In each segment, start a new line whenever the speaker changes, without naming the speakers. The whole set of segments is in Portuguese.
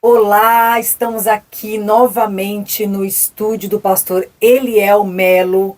Olá, estamos aqui novamente no estúdio do pastor Eliel Melo.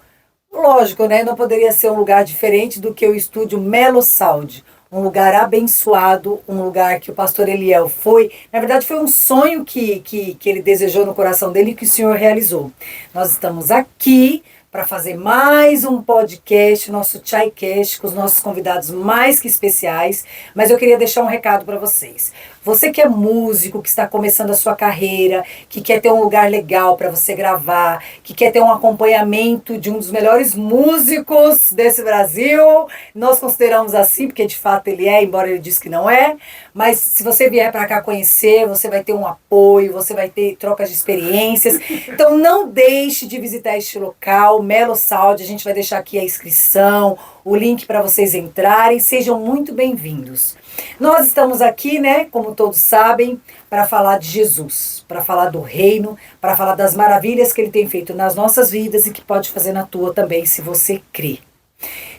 Lógico, né? Não poderia ser um lugar diferente do que o estúdio Melo Sound. Um lugar abençoado, um lugar que o pastor Eliel foi. Na verdade, foi um sonho que ele desejou no coração dele e que o Senhor realizou. Nós estamos aqui para fazer mais um podcast, nosso Chaicast, com os nossos convidados mais que especiais. Mas eu queria deixar um recado para vocês. Você que é músico, que está começando a sua carreira, que quer ter um lugar legal para você gravar, que quer ter um acompanhamento de um dos melhores músicos desse Brasil, nós consideramos assim, porque de fato ele é, embora ele disse que não é, mas se você vier para cá conhecer, você vai ter um apoio, você vai ter trocas de experiências. Então não deixe de visitar este local, Melo Sound, a gente vai deixar aqui a inscrição, o link para vocês entrarem, sejam muito bem-vindos. Nós estamos aqui, né, como todos sabem, para falar de Jesus, para falar do reino, para falar das maravilhas que ele tem feito nas nossas vidas e que pode fazer na tua também, se você crê.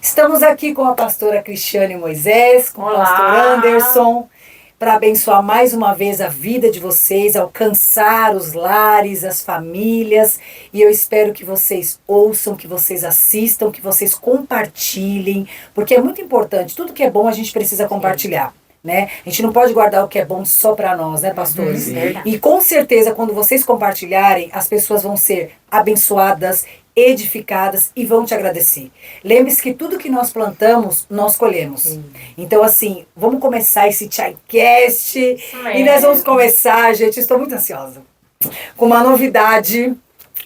Estamos aqui com a pastora Cristiane Moisés, com o pastor Anderson, para abençoar mais uma vez a vida de vocês, alcançar os lares, as famílias, e eu espero que vocês ouçam, que vocês assistam, que vocês compartilhem, porque é muito importante, tudo que é bom a gente precisa compartilhar. Né? A gente não pode guardar o que é bom só para nós, né, pastores? E com certeza, quando vocês compartilharem, as pessoas vão ser abençoadas, edificadas e vão te agradecer. Lembre-se que tudo que nós plantamos, nós colhemos. Então, assim, vamos começar esse Chaicast. E nós vamos começar, gente, estou muito ansiosa, com uma novidade,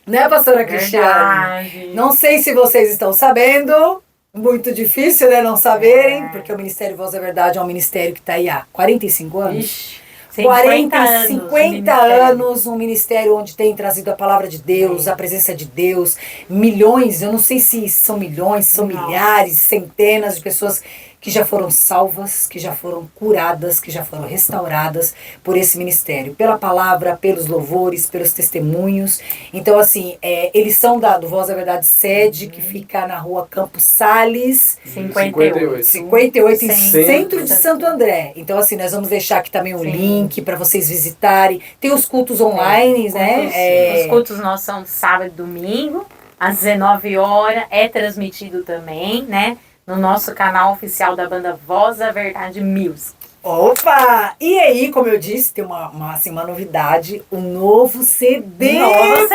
né, pastora Cristiane? Não sei se vocês estão sabendo. Muito difícil, né, não saberem, porque o Ministério Voz da Verdade é um ministério que está aí há 45 anos.
Ixi, 50
anos, um ministério onde tem trazido a palavra de Deus, a presença de Deus, milhões, eu não sei se são milhões, são milhares, centenas de pessoas que já foram salvas, que já foram curadas, que já foram restauradas por esse ministério, pela palavra, pelos louvores, pelos testemunhos. Então, assim, eles são do Voz da Verdade sede, que fica na rua Campos Sales, 58 em centro de Santo André. Então, assim, nós vamos deixar aqui também um link para vocês visitarem. Tem os cultos online, né?
Os cultos nossos são sábado e domingo, às 19 horas, é transmitido também, né? No nosso canal oficial da banda Voz da Verdade Music.
Opa! E aí, como eu disse, tem uma novidade, um novo CD.
Galera!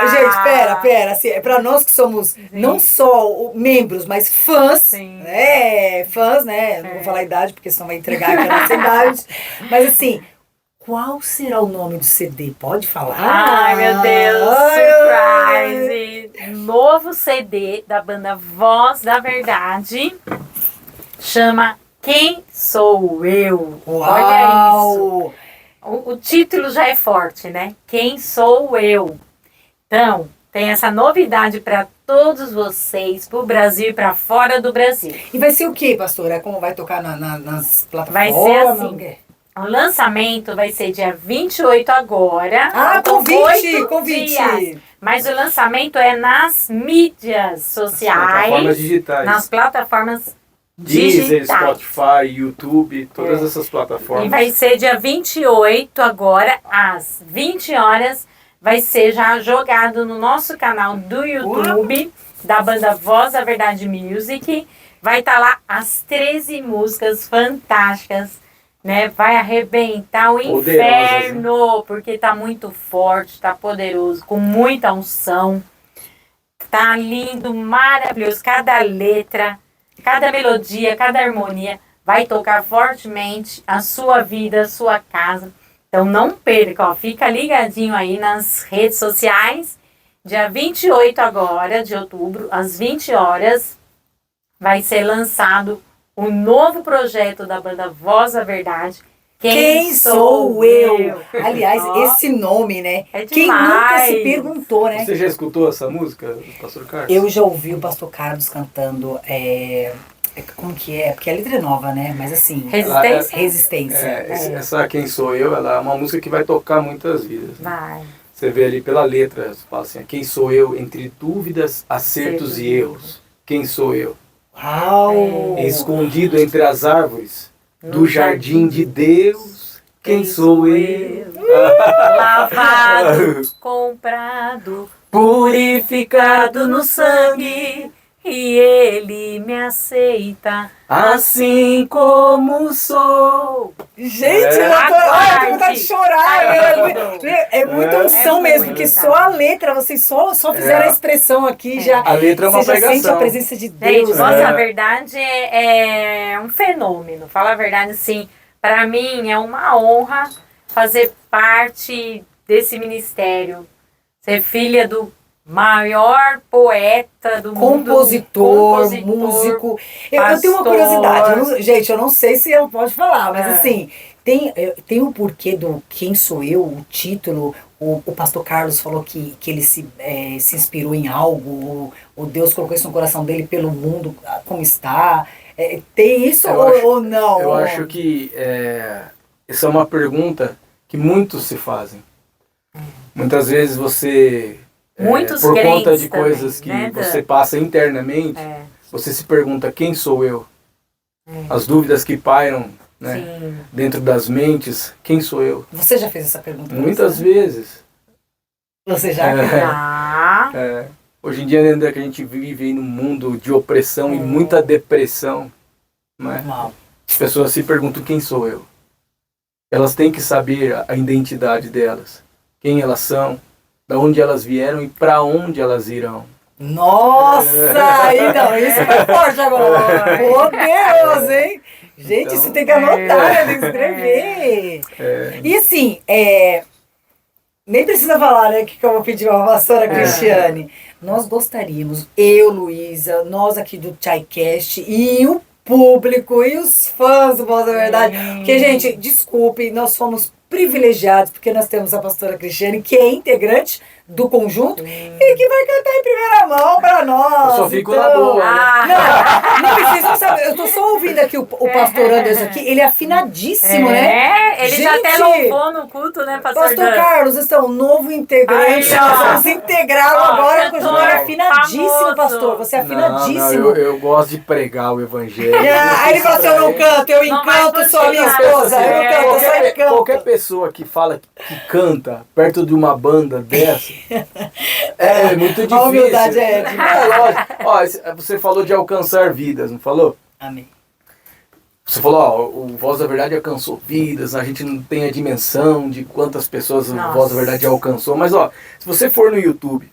Gente, pera, assim, é pra nós que somos não só membros, mas fãs, né? Fãs, né? Não vou falar a idade, porque senão vai entregar aqui a nossa idade. Mas assim, qual será o nome do CD? Pode falar?
Ai, meu Deus, surprise! Novo CD da banda Voz da Verdade, chama Quem Sou Eu?
Uau!
Olha isso! O título já é forte, né? Quem Sou Eu? Então, tem essa novidade para todos vocês, pro Brasil e para fora do Brasil.
E vai ser o que, pastora? Como vai tocar nas plataformas?
Vai ser assim. O lançamento vai ser dia 28 agora.
Convite!
Mas o lançamento é nas mídias sociais.
Plataformas digitais.
Nas plataformas
Deezer,
digitais.
Spotify, YouTube, todas essas plataformas.
E vai ser dia 28 agora, às 20 horas. Vai ser já jogado no nosso canal do YouTube, da banda Voz da Verdade Music. Vai estar lá as 13 músicas fantásticas. Né, vai arrebentar o inferno, porque tá muito forte, tá poderoso, com muita unção. Tá lindo, maravilhoso. Cada letra, cada melodia, cada harmonia vai tocar fortemente a sua vida, a sua casa. Então não perca, ó, fica ligadinho aí nas redes sociais. Dia 28 agora, de outubro, às 20 horas, vai ser lançado o novo projeto da banda Voz da Verdade.
Quem sou eu? Aliás, esse nome, né? Quem nunca se perguntou, né?
Você já escutou essa música do Pastor Carlos?
Eu já ouvi o Pastor Carlos cantando. Como que é? Porque a letra é nova, né? Mas assim... Resistência.
Essa Quem Sou Eu, ela é uma música que vai tocar muitas vidas.
Vai.
Você vê ali pela letra, fala assim, quem sou eu entre dúvidas, acertos e erros? Quem sou eu?
Uau!
Escondido entre as árvores do jardim de Deus, quem sou eu?
Lavado, comprado, purificado no sangue, e ele me aceita
Assim como sou.
Gente,
É.
olha, eu tô com vontade de chorar. É muita unção
É
mesmo,
muita.
porque só a letra, vocês só fizeram
É.
a expressão aqui, já,
A letra é uma
você já sente
pregação.
a presença de
Gente,
Deus.
Voz
né?
da Verdade é um fenômeno. Fala a verdade, assim, para mim é uma honra fazer parte desse ministério. Ser filha do maior poeta do
Compositor,
mundo.
músico. Eu tenho uma
pastor.
curiosidade. Gente, eu não sei se eu posso falar, mas
É.
assim, tem um porquê do Quem Sou Eu, o título. O pastor Carlos falou que ele se inspirou em algo, ou Deus colocou isso no coração dele pelo mundo como está. Tem isso ou não?
Eu acho que essa é uma pergunta que muitos se fazem. Muitas vezes você,
Muitos
por conta
crentes
de
também,
coisas que
né, Dan?
você passa internamente, você se pergunta quem sou eu? As dúvidas que pairam, né,
Sim.
dentro das mentes, quem sou eu?
Você já fez essa pergunta?
Muitas
você?
vezes.
Você já?
Ah,
Hoje em dia ainda que a gente vive aí num mundo de opressão e muita depressão, né?
Uau.
As pessoas se perguntam quem sou eu. Elas têm que saber a identidade delas, quem elas são, de onde elas vieram e para onde elas irão.
Nossa! Aí não, isso foi forte agora. Poderoso, hein? Gente,
Então,
isso tem que anotar, né? Tem que escrever. E assim, nem precisa falar, né? Que eu vou pedir uma pastora Cristiane. Nós gostaríamos, eu, Luísa, nós aqui do Tchaicast e o público e os fãs do Voz da Verdade. Porque, gente, desculpe, nós fomos privilegiados porque nós temos a pastora Cristiane, que é integrante do conjunto e que vai cantar em primeira mão pra nós.
Eu só fico na boa, né?
Não, vocês não sabem, eu tô só ouvindo aqui o pastor Anderson aqui, ele é afinadíssimo, né?
ele já até
Gente,
louvou no culto, né, pastor
Pastor
Dan?
Carlos, você é um novo integrante.
Aí, ó.
Nós vamos integrá-lo agora.
cantor
Continua afinadíssimo,
famoso.
pastor. Você é
Não,
afinadíssimo.
eu gosto de pregar o evangelho.
Aí ele falou assim: eu não canto, eu
Não vai
encanto só minha
funcionar.
esposa. Eu não canto, eu só encanto.
Qualquer pessoa que fala que canta perto de uma banda dessa é muito difícil.
A humildade é demais.
lógico. Ó, você falou de alcançar vidas, não falou?
Amém.
Você falou, ó, o Voz da Verdade alcançou vidas, a gente não tem a dimensão de quantas pessoas o
Nossa.
Voz da Verdade alcançou. Mas ó, se você for no YouTube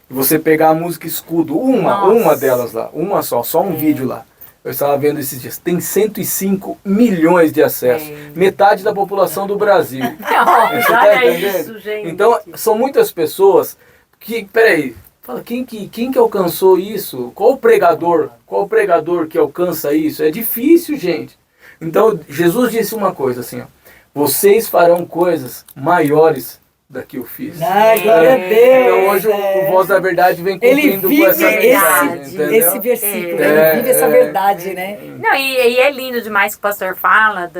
e você pegar a música Escudo, uma delas lá, uma só um vídeo lá. Eu estava vendo esses dias, tem 105 milhões de acessos. Metade da população do Brasil. Você tá
Olha
entendendo?
isso, gente.
Então, são muitas pessoas que, peraí, fala, quem que alcançou isso? Qual o pregador que alcança isso? É difícil, gente. Então, Jesus disse uma coisa assim, ó, vocês farão coisas maiores da que eu fiz.
Ai, glória a Deus.
Então, hoje o Voz da Verdade vem
Ele
cumprindo
vive
com essa mensagem, entendeu?
esse versículo,
É,
ele vive essa
é.
verdade, né?
Não, e é lindo demais que o pastor fala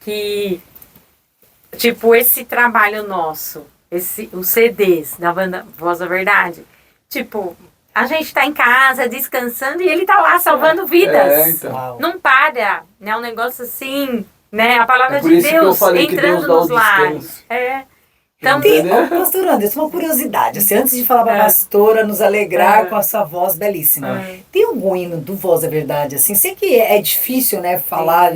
que, tipo, esse trabalho nosso, os CDs da banda Voz da Verdade, tipo, a gente tá em casa descansando e ele tá lá salvando vidas.
Então.
Uau.
Não para, né? Um negócio assim, né? A palavra
É por
de
isso que eu
Deus
falei que
entrando
Deus dá o
nos lares.
descanso.
Então,
Entendeu?
Pastor Anderson, uma curiosidade, assim, antes de falar para a pastora nos alegrar com a sua voz belíssima, tem algum hino do Voz da Verdade, assim, sei que é difícil, né, falar,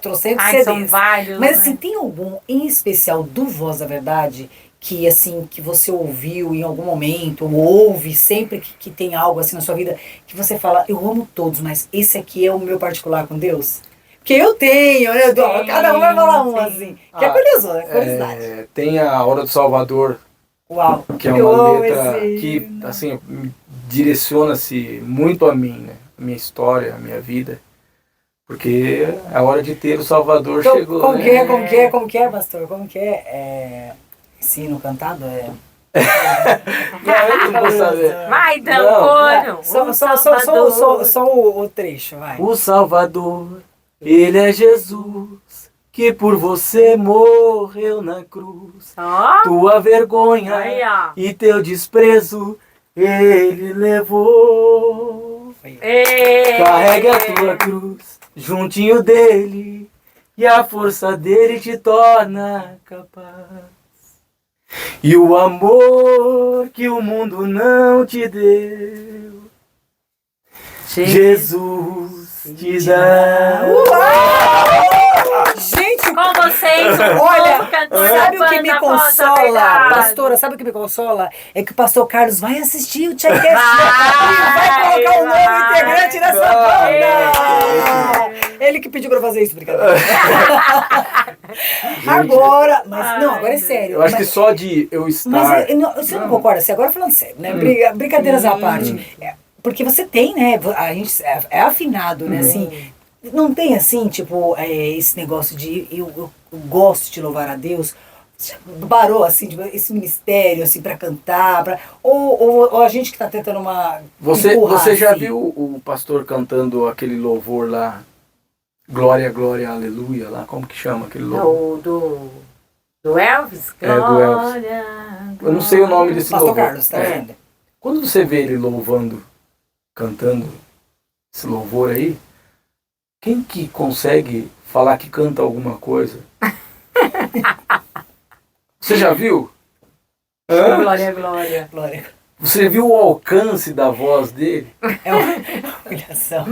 trouxe
ai, são
CDs,
vários,
mas
né?
assim, tem algum em especial do Voz da Verdade que, assim, que você ouviu em algum momento, ou ouve sempre que tem algo assim na sua vida, que você fala, eu amo todos, mas esse aqui é o meu particular com Deus? Porque eu tenho, né? Cada um vai falar um, assim. Que é curioso, né? Curiosidade.
Tem a Hora do Salvador,
Uau.
que é
Eu
uma
amo
letra
esse
que,
hino.
assim, direciona-se muito a mim, né? A minha história, a minha vida. Porque a hora de ter o Salvador
Então,
chegou,
como
né?
que é, pastor? Como que é? Esse hino cantado?
Não, eu não vou saber.
vai,
Não,
Dampolho!
Só o trecho, vai.
O Salvador, Ele é Jesus, que por você morreu na cruz.
Ó,
Tua vergonha
aí, ó.
e teu desprezo Ele levou.
Ei.
Carregue a tua cruz juntinho dele e a força dele te torna capaz. E o amor que o mundo não te deu, Jesus te dá.
Gente,
Com vocês,
olha,
novo cantor
sabe
da
o que me
banda Voz da
consola,
Verdade.
pastora? Sabe o que me consola? É que o pastor Carlos vai assistir o Tchaikovsky e
Vai,
vai colocar um novo
vai.
integrante nessa banda. Ele que pediu pra eu fazer isso, brincadeira. Agora, mas não, agora é sério.
Eu acho que
Mas-
só de eu estar...
Mas você não concorda? Assim, agora falando sério, né? Brincadeiras à parte. É, porque você tem, né? A gente é afinado, né? Assim, não tem assim, tipo, esse negócio de eu gosto de louvar a Deus. Você já parou, assim, tipo, esse ministério, assim, pra cantar, ou a gente que tá tentando
Você já
assim?
viu o pastor cantando aquele louvor lá? Glória, glória, aleluia, lá, como que chama aquele louvor?
Do Elvis?
É, do Elvis. Eu não sei o nome desse
Pastor
louvor.
Carlos, tá vendo?
Quando você vê ele louvando, cantando esse louvor aí, quem que consegue falar que canta alguma coisa? Você já viu? Hã?
Glória, glória.
Glória.
Você viu o alcance da voz dele?
É uma humilhação.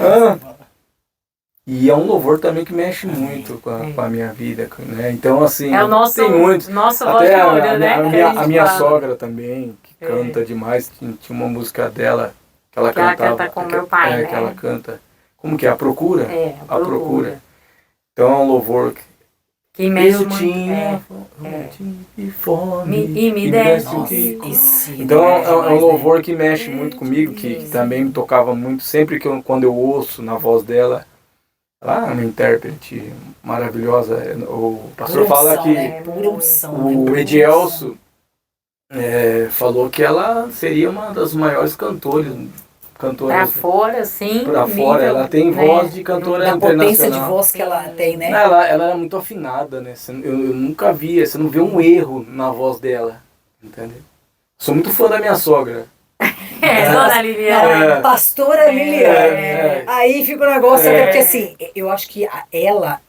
E é um louvor também que mexe muito com a minha vida, né? Então, assim,
É o nosso,
tem muito.
nosso voz
Até
de ouro, né?
a minha
fala.
sogra também, que canta demais. Tinha uma música dela que ela
Que ela
cantava.
canta com meu pai, né?
Que ela canta. Como que é? A Procura?
É,
A Procura. Então é um louvor
que mexe
eu
muito.
tinha fome
E me desse
o que...
Nossa,
Então é um
demais, né?
louvor que mexe muito comigo, que também me tocava muito. Sempre que quando eu ouço na voz dela, ela é uma intérprete maravilhosa. O pastor
Pura
fala
unção,
que
né? Pura unção, né?
o
Pura
Edielso falou que ela seria uma das maiores cantoras
Pra fora, sim.
pra fora.
nível,
Ela tem
né?
voz de cantora
Da
internacional.
potência de voz que ela tem, né?
Ela é muito afinada, né? Eu nunca vi, você não vê um erro na voz dela, entendeu? Sou muito fã da minha sogra.
Dona Liliane.
Não, pastora Liliane.
É.
Aí fica o negócio, até porque assim, eu acho que ela,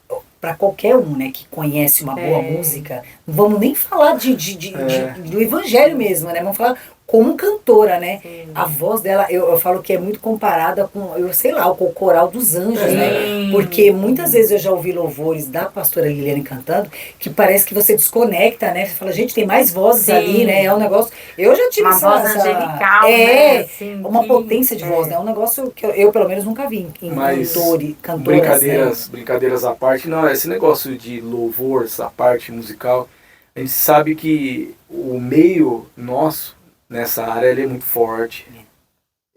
pra qualquer um, né, que conhece uma boa música, não vamos nem falar do evangelho mesmo, né? Vamos falar como cantora, né? A voz dela, eu falo que é muito comparada com, eu sei lá, com o coral dos anjos, né? Porque muitas vezes eu já ouvi louvores da pastora Liliane cantando, que parece que você desconecta, né? Você fala, gente, tem mais vozes ali, né? É um negócio... Eu já tive
Uma voz angelical, né? Assim,
uma
que-
potência de voz, né? É um negócio que eu pelo menos nunca vi em
Mas
cantoras, né?
brincadeiras à parte, não, esse negócio de louvor, essa parte musical, a gente sabe que o meio nosso, nessa área, ele é muito forte.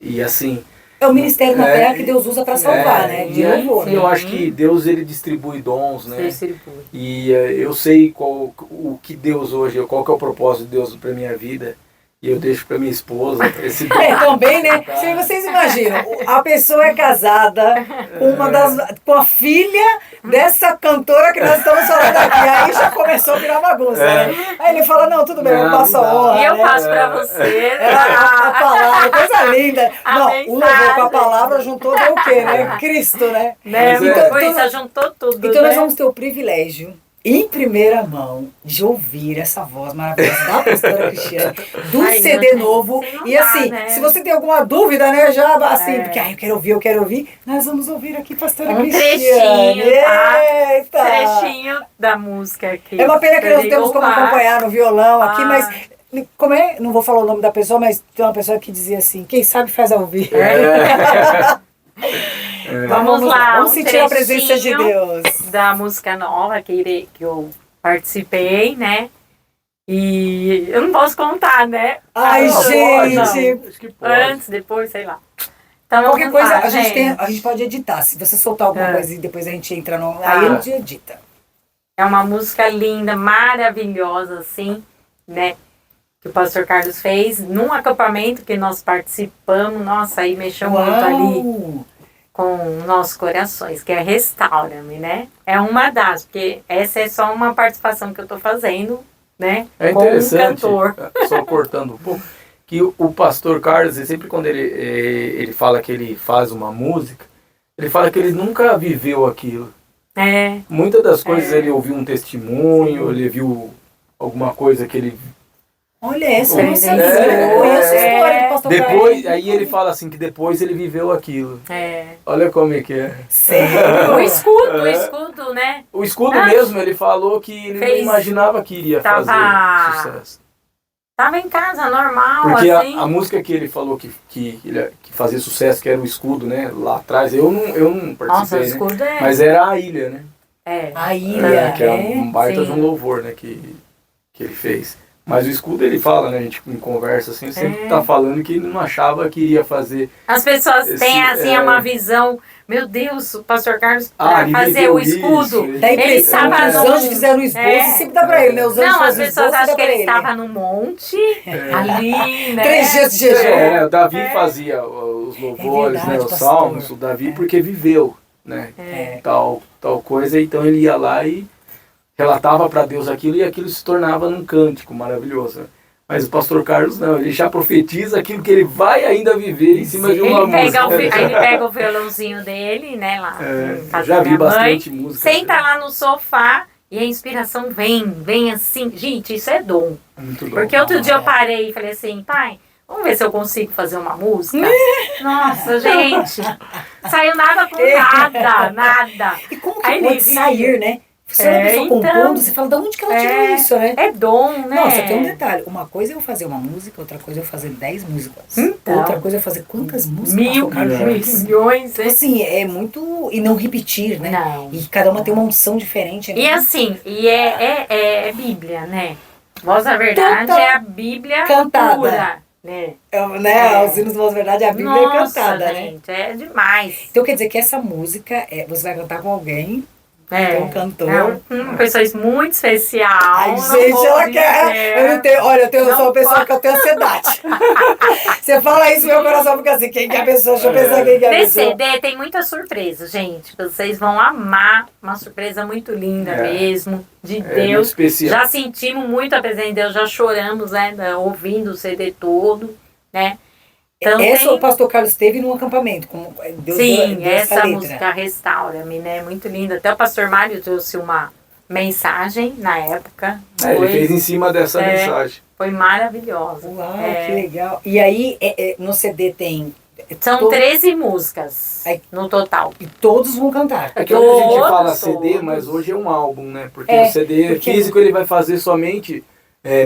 E assim...
É o ministério na terra que Deus usa para salvar, né? De louvor.
Eu acho que Deus, ele distribui dons, né?
Distribui.
E eu sei o que Deus hoje, qual que é o propósito de Deus para minha vida. E eu deixo para minha esposa esse dom.
Também, né? Se vocês imaginam, a pessoa é casada com a filha dessa cantora que nós estamos falando aqui. Aí já começou a virar bagunça, né? Aí ele fala, não, tudo bem, eu
Não,
passo a
não dá.
honra.
E eu
né?
faço pra você.
A palavra, coisa linda.
A
Não, o louvor com a
mensagem.
palavra juntou deu o quê, né? Cristo, né?
Né?
Mas é.
Por isso, juntou tudo.
Então
né?
nós vamos ter o privilégio, em primeira mão, de ouvir essa voz maravilhosa da pastora Cristiane, do
Ai,
CD
não,
novo.
assim não
E
dá,
assim,
né?
se você tem alguma dúvida, né, já assim, porque eu quero ouvir, nós vamos ouvir aqui pastora Cristiane.
Trechinho, tá?
Eita!
Trechinho da música aqui.
É uma pena que nós não temos como
louvar.
acompanhar no violão aqui,
Ah.
mas como é? Não vou falar o nome da pessoa, mas tem uma pessoa que dizia assim, quem sabe faz ao vivo.
Vamos lá,
Vamos
um
sentir a presença de
trechinho
Deus.
Da música nova que eu participei, né? E eu não posso contar, né?
Ai,
Não,
gente.
não.
Acho que pode.
Antes, depois, sei lá. Então,
Qualquer
vamos
coisa,
lá,
a gente pode editar. Se você soltar alguma coisa e depois a gente entra no... Aí a gente edita.
É uma música linda, maravilhosa, assim, né? Que o pastor Carlos fez num acampamento que nós participamos. Nossa, aí mexeu muito ali com nossos corações, que é Restaura-me, né? É uma das, porque essa é só uma participação que eu tô fazendo, né?
É
com um
interessante,
cantor.
só cortando um pouco, que o pastor Carlos, sempre quando ele fala que ele faz uma música, ele fala que ele nunca viveu aquilo. Muitas das coisas ele ouviu um testemunho, ele viu alguma coisa que ele...
Olha, essa eu não
Sim,
sabia.
sim.
Eu conheço a história do pastor
Depois,
Carlos.
aí ele fala assim, que depois ele viveu aquilo.
É.
Olha como é que é.
Sério?
O escudo, né?
O escudo mesmo, ele falou que ele não imaginava que iria fazer sucesso.
Tava em casa, normal,
Porque
assim.
a música que ele falou que fazia sucesso, que era o escudo, né? Lá atrás, eu não participei,
Nossa, o
né?
escudo é...
Mas era a ilha, né?
A ilha,
Que é um baita
sim.
de um louvor, né? Que ele fez. Mas o escudo ele fala, né? A gente em conversa assim, sempre tá falando que ele não achava que iria fazer.
As pessoas têm assim uma visão, meu Deus, o pastor Carlos para
ele
fazer
viveu
o escudo.
isso,
Dá a impressão que
tava
os
num-
anjos fizeram o esboço e sempre dá pra ele, né? Os anjos
Não, as
fazem o
pessoas
esboço e
acham
dá
que
pra
ele
ele.
estava no monte, ali, né?
3 dias de jejum.
O Davi fazia os louvores,
verdade,
né? Os
pastor.
salmos, o Davi porque viveu, né? Tal coisa, então ele ia lá e relatava para Deus aquilo e aquilo se tornava num cântico maravilhoso. Né? Mas o pastor Carlos não, ele já profetiza aquilo que ele vai ainda viver em cima de uma música.
Aí ele pega o violãozinho dele, né, lá em casa
já
da
vi
minha mãe,
bastante música.
senta lá no sofá e a inspiração vem assim. Gente, isso é dom.
Muito bom.
Porque outro dia eu parei e falei assim, pai, vamos ver se eu consigo fazer uma música? Nossa, gente, saiu nada com nada.
E como que
Aí
pode
ele
sair, né? Você é uma pessoa
então,
compondo, você fala, de onde que ela tirou isso, né?
É dom, né?
Nossa, tem um detalhe. Uma coisa é eu fazer uma música, outra coisa é eu fazer 10 músicas.
Então.
Outra coisa é fazer quantas músicas?
Mil,
pastor Carlos já fez?
milhões.
Então, assim, é muito... E não repetir, né?
Não.
E cada uma tem uma unção diferente. Né?
E assim, é Bíblia, né? Voz da Verdade
Total.
é a Bíblia
Cantada.
pura, né?
Os hinos de Voz Verdade, a Bíblia
Nossa,
é cantada, né?
gente, é demais.
Então quer dizer que essa música, você vai cantar com alguém, um cantor.
Uma pessoa muito especial.
Ai,
não
gente,
vou
ela
dizer.
quer. Eu não tenho. Olha, eu sou
Não
uma pessoa
pode.
que eu tenho ansiedade. Você fala isso, meu coração fica assim: quem que é a pessoa? Deixa eu pensar quem que é a
Nesse
pessoa.
CD tem muita surpresa, gente. Vocês vão amar. Uma surpresa muito linda mesmo. De
muito
Deus.
especial.
Já sentimos muito a presença de Deus, já choramos, né? Ouvindo o CD todo, né? Então,
Essa o pastor Carlos teve num acampamento. Deus
sim,
deu
essa
letra.
música Restaura-me, né? Muito linda. Até o pastor Mário trouxe uma mensagem na época.
Ele fez em cima dessa mensagem.
Foi maravilhosa.
Uau, que legal. E aí, no CD tem.
São 13 músicas no total.
E todos vão cantar.
É que hoje a gente
Todos,
fala CD,
todos.
mas hoje é um álbum, né? Porque
É,
o CD
porque-
físico ele vai fazer somente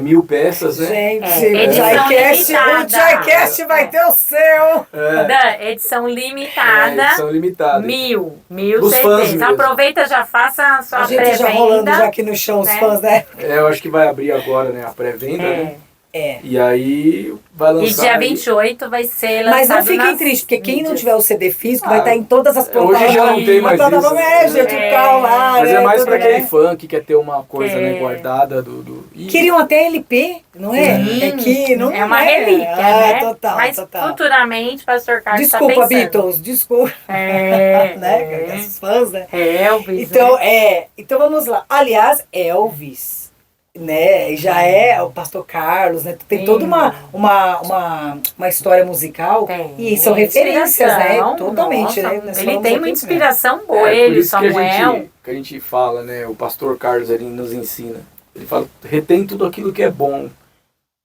1000 peças, né?
Gente,
Edição limitada.
o Tchaicast vai ter o seu.
Da edição limitada.
Edição limitada.
1000
Dos fãs
CDs.
mesmo.
Aproveita, já faça a sua
A gente já rolando já
pré-venda.
aqui no chão, os
né?
fãs, né?
Eu acho que vai abrir agora, né? A pré-venda, né?
É.
E aí vai
E
lançar.
dia
aí.
28 vai ser lançado.
Mas não fiquem
nas
tristes, porque quem não
mídias.
tiver o CD físico vai estar em todas as
Hoje
plataformas.
já não tem mais
A plataforma
isso.
gente, o carro lá,
Mas
né,
é mais
tudo,
pra
né?
aquele fã que quer ter uma coisa, né, guardada e-
Queriam até LP, não é?
Sim,
É que não
é uma relíquia, né?
Total,
Mas
total.
futuramente, pastor Carlos
Desculpa,
tá pensando.
Beatles, desculpa. né? Esses fãs, né?
Elvis,
Então,
né?
então vamos lá. Aliás, Elvis, né? Já é o pastor Carlos, né? Tem
Sim.
toda uma história musical.
Tem.
E são referências, né?
Inspiração,
Totalmente,
nossa,
né? Nós
Ele
falamos
tem
aqui,
muita
né?
inspiração boa,
por
ele,
isso que
Samuel.
a gente fala, né? O pastor Carlos ele nos ensina. Ele fala, retém tudo aquilo que é bom.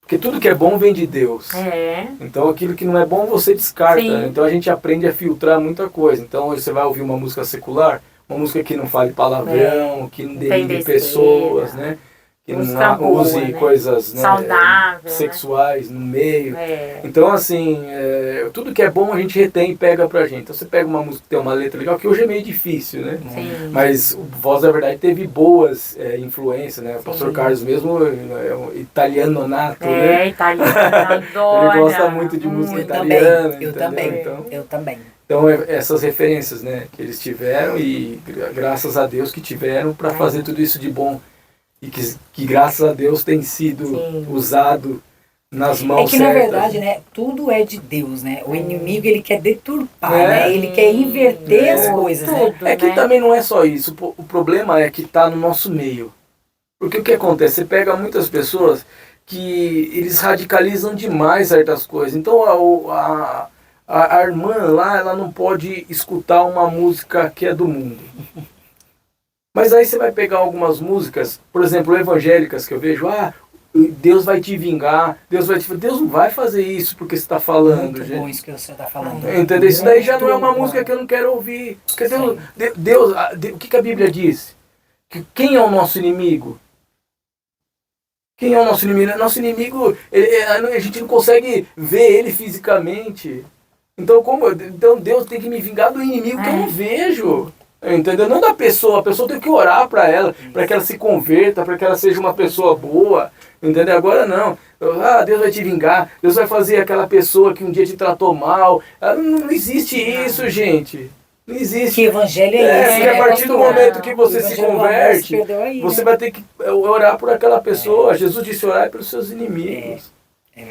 Porque tudo que é bom vem de Deus.
É.
Então aquilo que não é bom você descarta.
Sim.
Então a gente aprende a filtrar muita coisa. Então você vai ouvir uma música secular, uma música que não fale palavrão, que não
tem
denigre
besteira.
pessoas, né? Que
Música
não
boa,
use
né?
coisas, né,
Saudável, né?
sexuais no meio.
É.
Então, assim, tudo que é bom a gente retém e pega pra gente. Então você pega uma música que tem uma letra legal, que hoje é meio difícil, né?
Sim.
Mas o Voz da Verdade teve boas influências, né? O pastor Carlos mesmo é um italiano nato, né?
Italiano, adora.
Ele gosta muito de música
Eu
italiana.
também, eu
entendeu?
também,
Então,
eu também.
então essas referências, né, que eles tiveram e graças a Deus que tiveram para fazer tudo isso de bom. E que graças a Deus tem sido
Sim.
usado nas
É
mãos
que na
certas.
verdade, né, tudo é de Deus, né? O inimigo ele quer deturpar,
É.
né? Ele quer inverter as coisas, né?
Tudo,
É que
né?
também não é só isso. O problema é que está no nosso meio. Porque o que acontece? Você pega muitas pessoas que eles radicalizam demais certas coisas. Então a irmã lá, ela não pode escutar uma música que é do mundo. Mas aí você vai pegar algumas músicas, por exemplo, evangélicas que eu vejo, Deus vai te vingar, Deus não vai fazer isso porque você está falando,
Muito
gente.
bom isso que você está falando.
Entendeu? Isso daí já não é uma
Muito
música
bom.
que eu não quero ouvir. Porque Deus, o que a Bíblia diz? Que quem é o nosso inimigo? Quem é o nosso inimigo? Nosso inimigo, a gente não consegue ver ele fisicamente. Então Deus tem que me vingar do inimigo que eu não vejo. Entendeu? Não da pessoa. A pessoa tem que orar para ela, para que ela se converta, para que ela seja uma pessoa boa. Entendeu? Agora não. Deus vai te vingar. Deus vai fazer aquela pessoa que um dia te tratou mal. Não existe isso, gente. Não existe.
Que evangelho é esse?
Porque a partir do momento que você se converte, você vai ter que orar por aquela pessoa. Jesus disse orar pelos seus inimigos.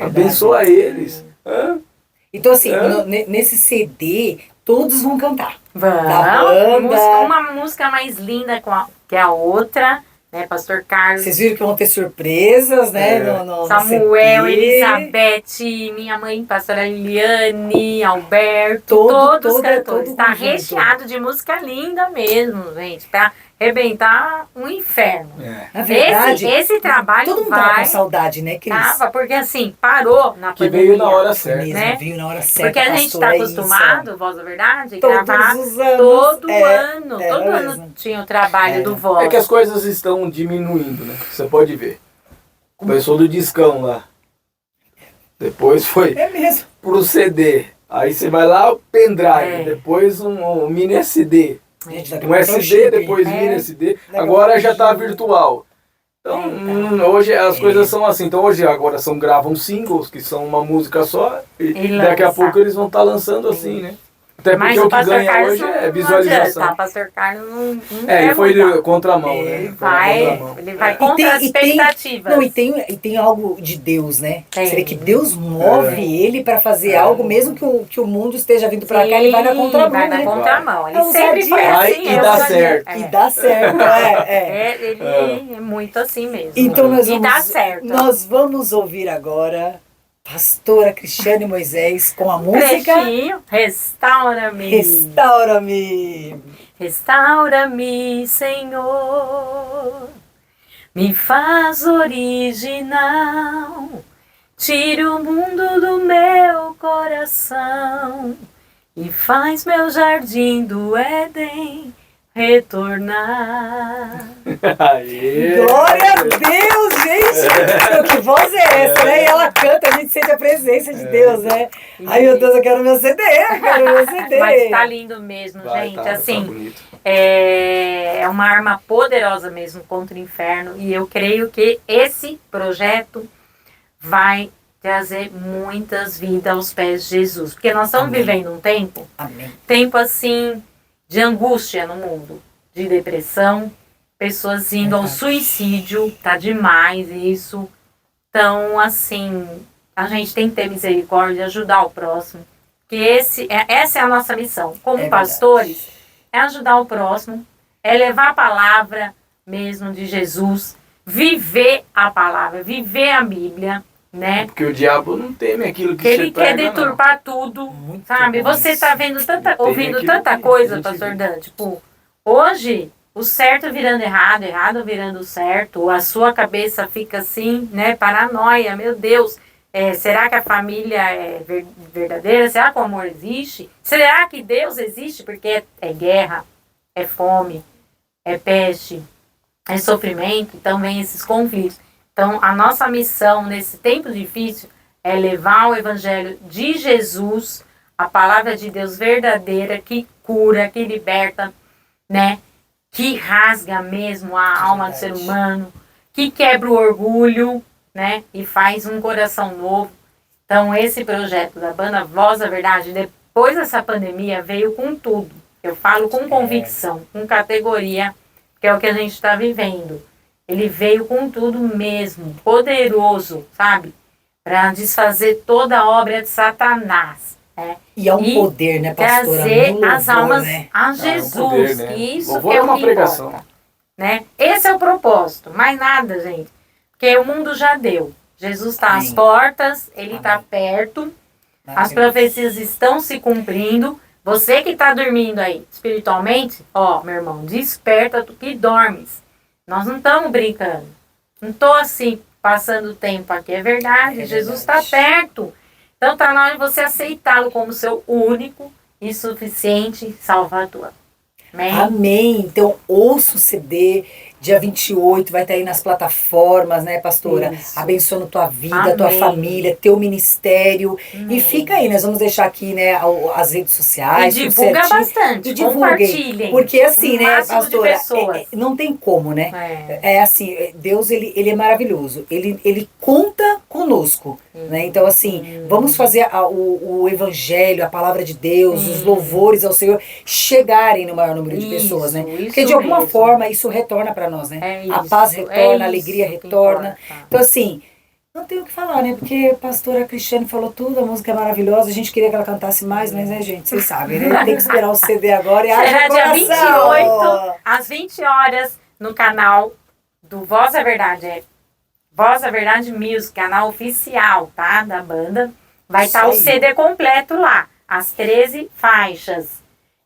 Abençoa eles.
Então, assim, nesse CD, todos vão cantar.
Vamos. Uma música mais linda que a outra, né, Pastor Carlos?
Vocês viram que vão ter surpresas, né? No
Samuel, Elizabeth, minha mãe, Pastora Liliane, Alberto, todos cantores. Está recheado de música linda mesmo, gente, para arrebentar um inferno.
Na verdade,
esse trabalho
todo mundo tava com saudade, né, Cris?
Tava, porque assim, parou na
que
pandemia.
Veio na hora certa.
Né?
Veio na hora certa.
Porque a gente está acostumado, Voz da Verdade,
todos
gravar
os anos,
todo ano. Todo ano
mesmo.
tinha o trabalho do Voz.
É que as coisas estão diminuindo, né? Você pode ver. Começou do discão lá. Depois foi pro CD. Aí você vai lá, o pendrive. Depois um mini SD. Um SD, depois mini SD. Agora já tá virtual. Então, hoje as coisas são assim. Então, agora gravam singles, que são uma música só. E daqui a pouco eles vão estar lançando assim, né? Até porque o que ganha Carlos hoje é visualização.
Não, Pastor Carlos não
ele foi de contramão, né?
Ele vai contra as expectativas.
E tem algo de Deus, né? Seria que Deus move ele para fazer algo, mesmo que o mundo esteja vindo para cá, ele vai na contramão.
Vai na contramão. Ele sempre foi assim.
E dá certo.
E dá certo,
Ele é muito assim mesmo.
Então
dá certo.
Nós vamos ouvir agora Pastora Cristiane Moisés com a música
Restaura-me.
Restaura-me.
Restaura-me, Senhor. Me faz original. Tire o mundo do meu coração e faz meu jardim do Éden retornar.
Glória a Deus, gente! Que voz é essa, né? E ela canta, a gente sente a presença de Deus, né? Ai, meu Deus, eu quero meu CD,
Mas tá lindo mesmo, gente. Assim, é uma arma poderosa mesmo contra o inferno. E eu creio que esse projeto vai trazer muitas vidas aos pés de Jesus. Porque nós estamos vivendo um tempo, tempo assim, de angústia no mundo, de depressão, pessoas indo ao suicídio, tá demais isso. Então, assim, a gente tem que ter misericórdia, ajudar o próximo, porque essa é a nossa missão. Como pastores, é ajudar o próximo, é levar a palavra mesmo de Jesus, viver a palavra, viver a Bíblia, né?
Porque o diabo não teme aquilo que
ele quer deturpar tudo, muito sabe? Bom. Você está ouvindo tanta coisa, Pastor Dan. Tipo, hoje, o certo virando errado, errado virando certo, a sua cabeça fica assim, né? Paranoia, meu Deus. Será que a família é verdadeira? Será que o amor existe? Será que Deus existe? Porque é guerra, é fome, é peste, é sofrimento. Então, vem esses conflitos. Então, a nossa missão nesse tempo difícil é levar o Evangelho de Jesus, a palavra de Deus verdadeira, que cura, que liberta, né? Que rasga mesmo a alma do ser humano, que quebra o orgulho, né? E faz um coração novo. Então, esse projeto da banda Voz da Verdade, depois dessa pandemia, veio com tudo. Eu falo com convicção, com categoria, que é o que a gente está vivendo. Ele veio com tudo mesmo, poderoso, sabe? Para desfazer toda a obra de Satanás. Né?
E é um poder, né, pastora?
Trazer as almas a Jesus.
Poder, né?
Isso
Louvor
que é
uma
o que
pregação.
importa. Né? Esse é o propósito, mais nada, gente. Porque o mundo já deu. Jesus está às portas, ele está perto, as profecias estão se cumprindo, Você que está dormindo aí espiritualmente, ó, meu irmão, desperta tu que dormes. Nós não estamos brincando. Não estou assim, passando tempo aqui. É verdade, Jesus está perto. Então está na hora de você aceitá-lo como seu único e suficiente Salvador. Amém?
Amém. Então, ouça o CD. Dia 28 vai estar aí nas plataformas, né, pastora?
Isso.
Abençoando tua vida,
Amém.
tua família, teu ministério.
Amém.
E fica aí, nós vamos deixar aqui, né, as redes sociais.
E
tudo
divulga
certinho.
bastante,
E divulguem.
compartilhem.
Porque assim,
O
né,
máximo de
pastora,
pessoas.
não tem como, né?
É.
É assim, Deus, ele é maravilhoso. Ele conta conosco, né? Então, assim, vamos fazer o evangelho, a palavra de Deus, os louvores ao Senhor chegarem no maior número de
Isso,
pessoas, né?
isso
Porque de alguma
mesmo.
forma isso retorna para nós, né?
É
A
isso,
paz
é
retorna,
isso
a alegria
que
retorna.
importa.
Então, assim, não tenho o que falar, né? Porque a pastora Cristiane falou tudo, a música é maravilhosa, a gente queria que ela cantasse mais, mas, né, gente, vocês sabem, né? Tem que esperar o CD agora e
Será
haja
dia
coração.
28, às 20 horas, no canal do Voz da Verdade. É Voz da Verdade Music, canal oficial, tá? Da banda. Vai
Isso
estar o
aí.
CD completo lá, as 13 faixas.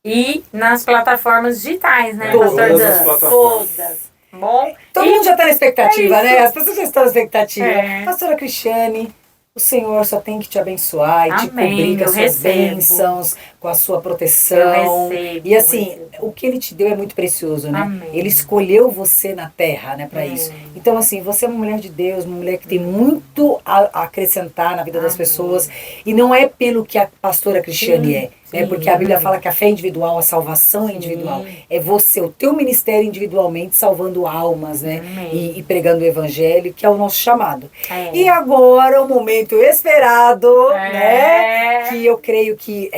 E nas plataformas digitais, né,
Todas
Pastor
as
Dan?
plataformas.
Todas. Bom?
Todo
E-
mundo já está na expectativa,
É isso.
né? As pessoas já estão na expectativa.
É.
Pastora Cristiane, o Senhor só tem que te abençoar e te
Amém,
cobrir com
eu
as suas
recebo.
bênçãos, com a sua proteção.
Eu recebo,
E assim,
eu recebo.
o que Ele te deu é muito precioso, né?
Amém.
Ele escolheu você na terra, né, para isso. Então, assim, você é uma mulher de Deus, uma mulher que tem muito a acrescentar na vida das
Amém.
pessoas. E não é pelo que a pastora Cristiane
Sim,
é.
sim.
É porque a Bíblia fala que a fé é individual, a salvação é individual. É você, o teu ministério individualmente, salvando almas, né?
Amém.
E pregando o evangelho, que é o nosso chamado.
É.
E agora, o momento esperado,
É.
né? Que eu creio que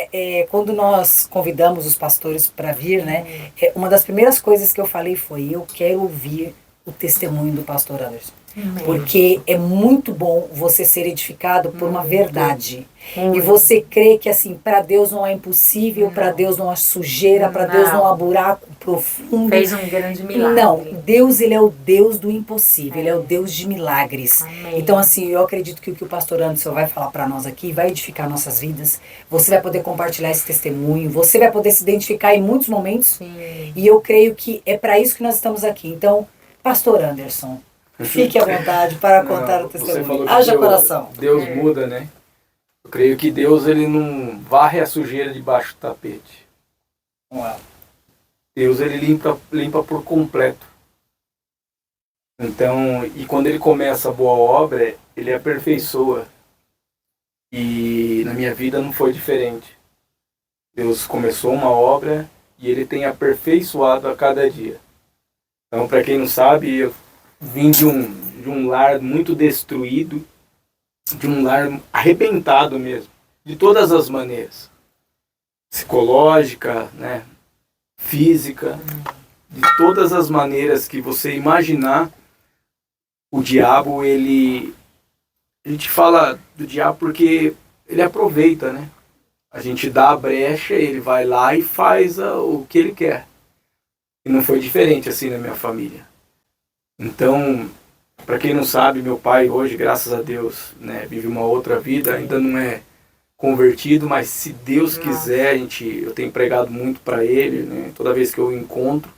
quando nós convidamos os pastores para vir, né? Uma das primeiras coisas que eu falei foi: eu quero ouvir o testemunho do pastor Anderson.
Amém.
Porque é muito bom você ser edificado por uma verdade. E
Muito.
você crê que, assim, para Deus não é impossível, para Deus não há sujeira, para Deus não há buraco profundo.
Fez um grande milagre.
Não, Deus, ele é o Deus do impossível, ele é o Deus de milagres.
Amém.
Então, assim, eu acredito que o que o pastor Anderson vai falar para nós aqui vai edificar nossas vidas. Você vai poder compartilhar esse testemunho, você vai poder se identificar em muitos momentos.
Sim.
E eu creio que é para isso que nós estamos aqui. Então, pastor Anderson, fique à vontade para contar o
Você
testemunho.
falou que
Haja
Deus,
coração.
Deus muda, né? Eu creio que Deus, ele não varre a sujeira debaixo do tapete. Deus, ele limpa por completo. Então, e quando ele começa a boa obra, ele aperfeiçoa. E na minha vida não foi diferente. Deus começou uma obra e ele tem aperfeiçoado a cada dia. Então, para quem não sabe, eu vim de um lar muito destruído, de um lar arrebentado mesmo, de todas as maneiras. Psicológica, né? Física, de todas as maneiras que você imaginar. O diabo, ele... A gente fala do diabo porque ele aproveita, né? A gente dá a brecha, ele vai lá e faz o que ele quer. E não foi diferente assim na minha família. Então, para quem não sabe, meu pai hoje, graças a Deus, né, vive uma outra vida, ainda não é convertido, mas se Deus quiser, eu tenho pregado muito para ele, né? Toda vez que eu encontro,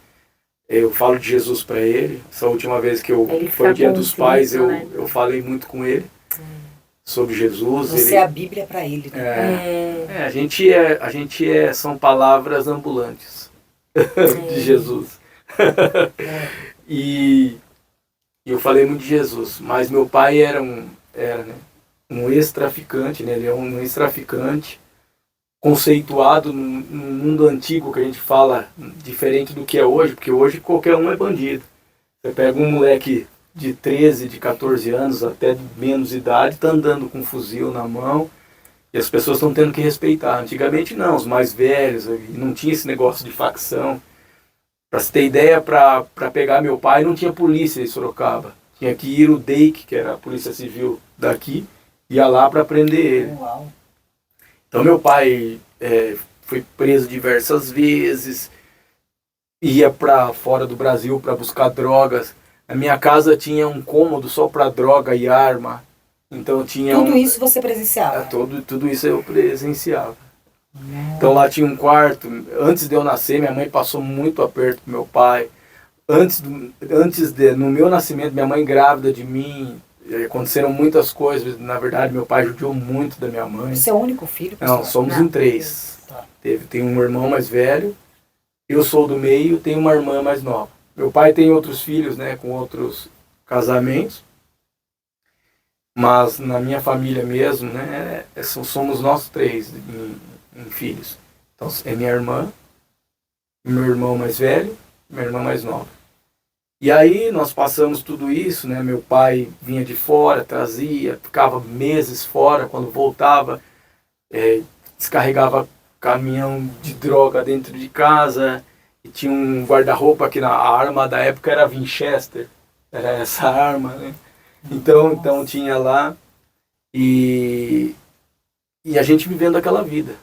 eu falo de Jesus para ele. Essa última vez que foi o Dia dos Pais,
né?
eu falei muito com ele sobre Jesus.
Você é a Bíblia para ele, né?
A gente são palavras ambulantes de Jesus. E eu falei muito de Jesus, mas meu pai era um ex-traficante, né? Ele é um ex-traficante conceituado no mundo antigo, que a gente fala diferente do que é hoje, porque hoje qualquer um é bandido. Você pega um moleque de 13, de 14 anos, até de menos idade, tá andando com um fuzil na mão, e as pessoas estão tendo que respeitar. Antigamente não, os mais velhos, não tinha esse negócio de facção. Para você ter ideia, para pegar meu pai não tinha polícia em Sorocaba. Tinha que ir o DEIC, que era a polícia civil daqui, ia lá para prender ele.
Uau.
Então meu pai foi preso diversas vezes, ia para fora do Brasil para buscar drogas. A minha casa tinha um cômodo só para droga e arma. Então tinha
Tudo isso você presenciava?
tudo isso eu presenciava. Então lá tinha um quarto. Antes de eu nascer, minha mãe passou muito aperto com meu pai. No meu nascimento, minha mãe grávida de mim, aconteceram muitas coisas. Na verdade, meu pai judiou muito da minha mãe.
Você é o único filho, pastor?
Não, somos em 3.
Tá.
Tem um irmão mais velho, eu sou do meio, tenho uma irmã mais nova. Meu pai tem outros filhos, né, com outros casamentos. Mas na minha família mesmo, né, somos nós 3 em filhos. Então é minha irmã, meu irmão mais velho, minha irmã mais nova. E aí nós passamos tudo isso, né? Meu pai vinha de fora, trazia, ficava meses fora, quando voltava, descarregava caminhão de droga dentro de casa, e tinha um guarda-roupa que a arma da época era Winchester, era essa arma, né? Então tinha lá, e a gente vivendo aquela vida.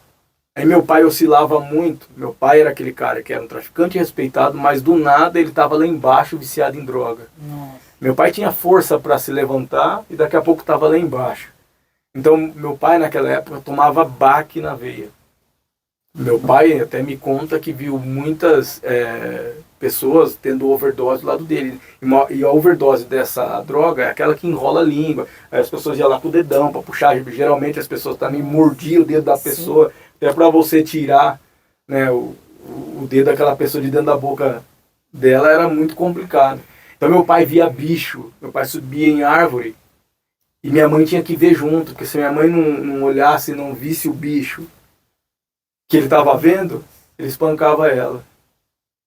Aí meu pai oscilava muito. Meu pai era aquele cara que era um traficante respeitado, mas do nada ele estava lá embaixo viciado em droga.
Nossa.
Meu pai tinha força para se levantar e daqui a pouco estava lá embaixo. Então meu pai naquela época tomava baque na veia. Meu pai até me conta que viu muitas pessoas tendo overdose do lado dele. E a overdose dessa droga é aquela que enrola a língua. Aí as pessoas iam lá com o dedão para puxar. Geralmente as pessoas também mordiam o dedo da pessoa. Até para você tirar, né, o dedo daquela pessoa de dentro da boca dela era muito complicado. Então meu pai via bicho, meu pai subia em árvore e minha mãe tinha que ver junto, porque se minha mãe não olhasse e não visse o bicho que ele estava vendo, ele espancava ela.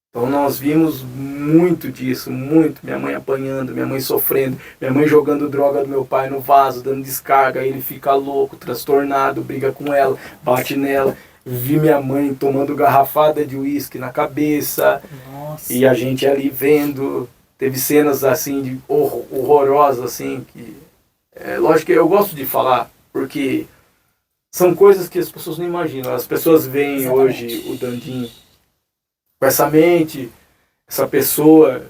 Então nós vimos muito disso, muito. Minha mãe apanhando, minha mãe sofrendo, minha mãe jogando droga do meu pai no vaso, dando descarga, aí ele fica louco, transtornado, briga com ela, bate nela. Vi minha mãe tomando garrafada de uísque na cabeça.
Nossa.
E a gente ali vendo. Teve cenas assim, horrorosas, assim, que... lógico que eu gosto de falar, porque são coisas que as pessoas não imaginam. As pessoas veem hoje o Dandinho com essa mente, essa pessoa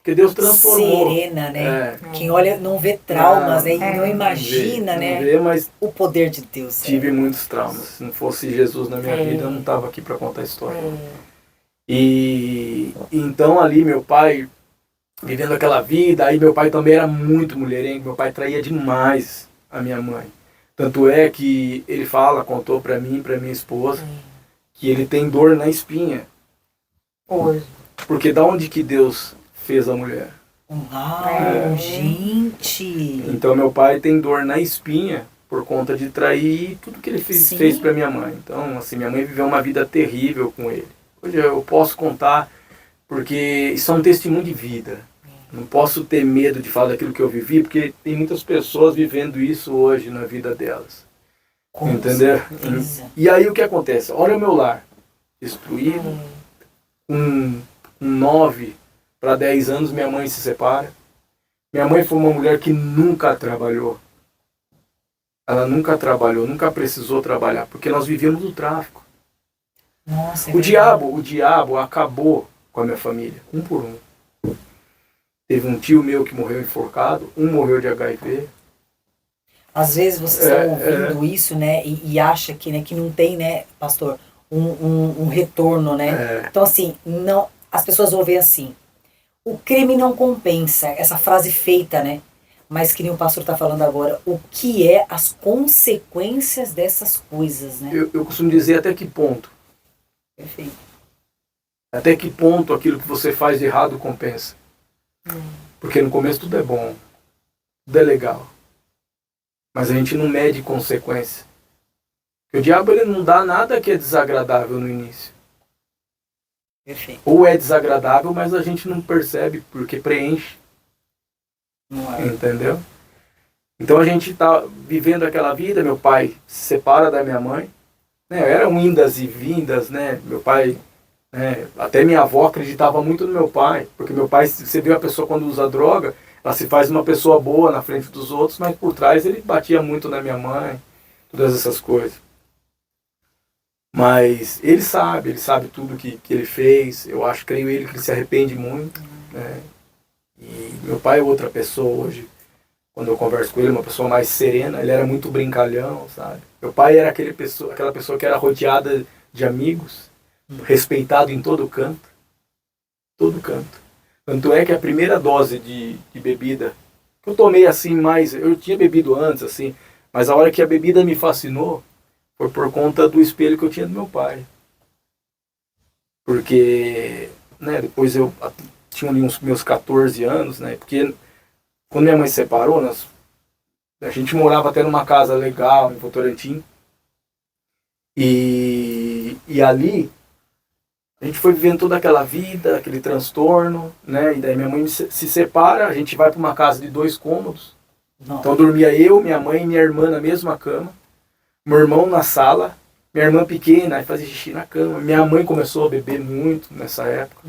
que Deus transformou.
Serena, né? Quem olha não vê traumas, né? E não imagina, né?
Não vê, mas
o poder de Deus.
Tive muitos traumas. Se não fosse Jesus na minha vida, eu não estava aqui para contar a história. E então ali meu pai vivendo aquela vida, aí meu pai também era muito mulherengo, meu pai traía demais a minha mãe. Tanto é que ele contou para mim, para minha esposa, que ele tem dor na espinha.
Hoje.
Porque da onde que Deus fez a mulher?
Gente!
Então meu pai tem dor na espinha por conta de trair tudo que ele fez para minha mãe. Então, assim, minha mãe viveu uma vida terrível com ele. Hoje eu posso contar porque isso é um testemunho de vida. Não posso ter medo de falar daquilo que eu vivi, porque tem muitas pessoas vivendo isso hoje na vida delas. Entendeu? E aí o que acontece? Olha o meu lar, destruído, com 9 para 10 anos minha mãe se separa. Minha mãe foi uma mulher que nunca trabalhou. Ela nunca trabalhou, nunca precisou trabalhar, porque nós vivíamos do tráfico.
Nossa,
o diabo acabou com a minha família, um por um. Teve um tio meu que morreu enforcado, um morreu de HIV.
Às vezes vocês estão ouvindo isso, né, e acha que, né, que não tem, né, pastor, um retorno, né? Então, assim, não, as pessoas ouvem assim, o crime não compensa, essa frase feita, né? Mas que nem o pastor está falando agora, o que é as consequências dessas coisas, né?
Eu costumo dizer até que ponto.
Perfeito.
Até que ponto aquilo que você faz de errado compensa. Porque no começo tudo é bom, tudo é legal. Mas a gente não mede consequência. Porque o diabo ele não dá nada que é desagradável no início.
Perfeito.
Ou é desagradável, mas a gente não percebe porque preenche. Entendeu? Então a gente está vivendo aquela vida, meu pai se separa da minha mãe. Né? Eram indas e vindas, né? Meu pai... até minha avó acreditava muito no meu pai, porque meu pai, você vê a pessoa quando usa droga, ela se faz uma pessoa boa na frente dos outros, mas por trás ele batia muito na minha mãe, todas essas coisas. Mas ele sabe tudo que ele fez, eu creio ele que ele se arrepende muito, né? E meu pai é outra pessoa hoje, quando eu converso com ele, uma pessoa mais serena. Ele era muito brincalhão, sabe? Meu pai era aquela pessoa que era rodeada de amigos, respeitado em todo canto. Todo canto. Tanto é que a primeira dose de bebida, que eu tomei assim mais, eu tinha bebido antes, assim, mas a hora que a bebida me fascinou, foi por conta do espelho que eu tinha do meu pai. Porque, né, depois eu tinha ali uns meus 14 anos, né, porque quando minha mãe se separou, a gente morava até numa casa legal em Votorantim, e ali a gente foi vivendo toda aquela vida, aquele transtorno, né, e daí minha mãe se separa, a gente vai para uma casa de 2 cômodos, então dormia eu, minha mãe e minha irmã na mesma cama, meu irmão na sala, minha irmã pequena, aí fazia xixi na cama. Minha mãe começou a beber muito nessa época.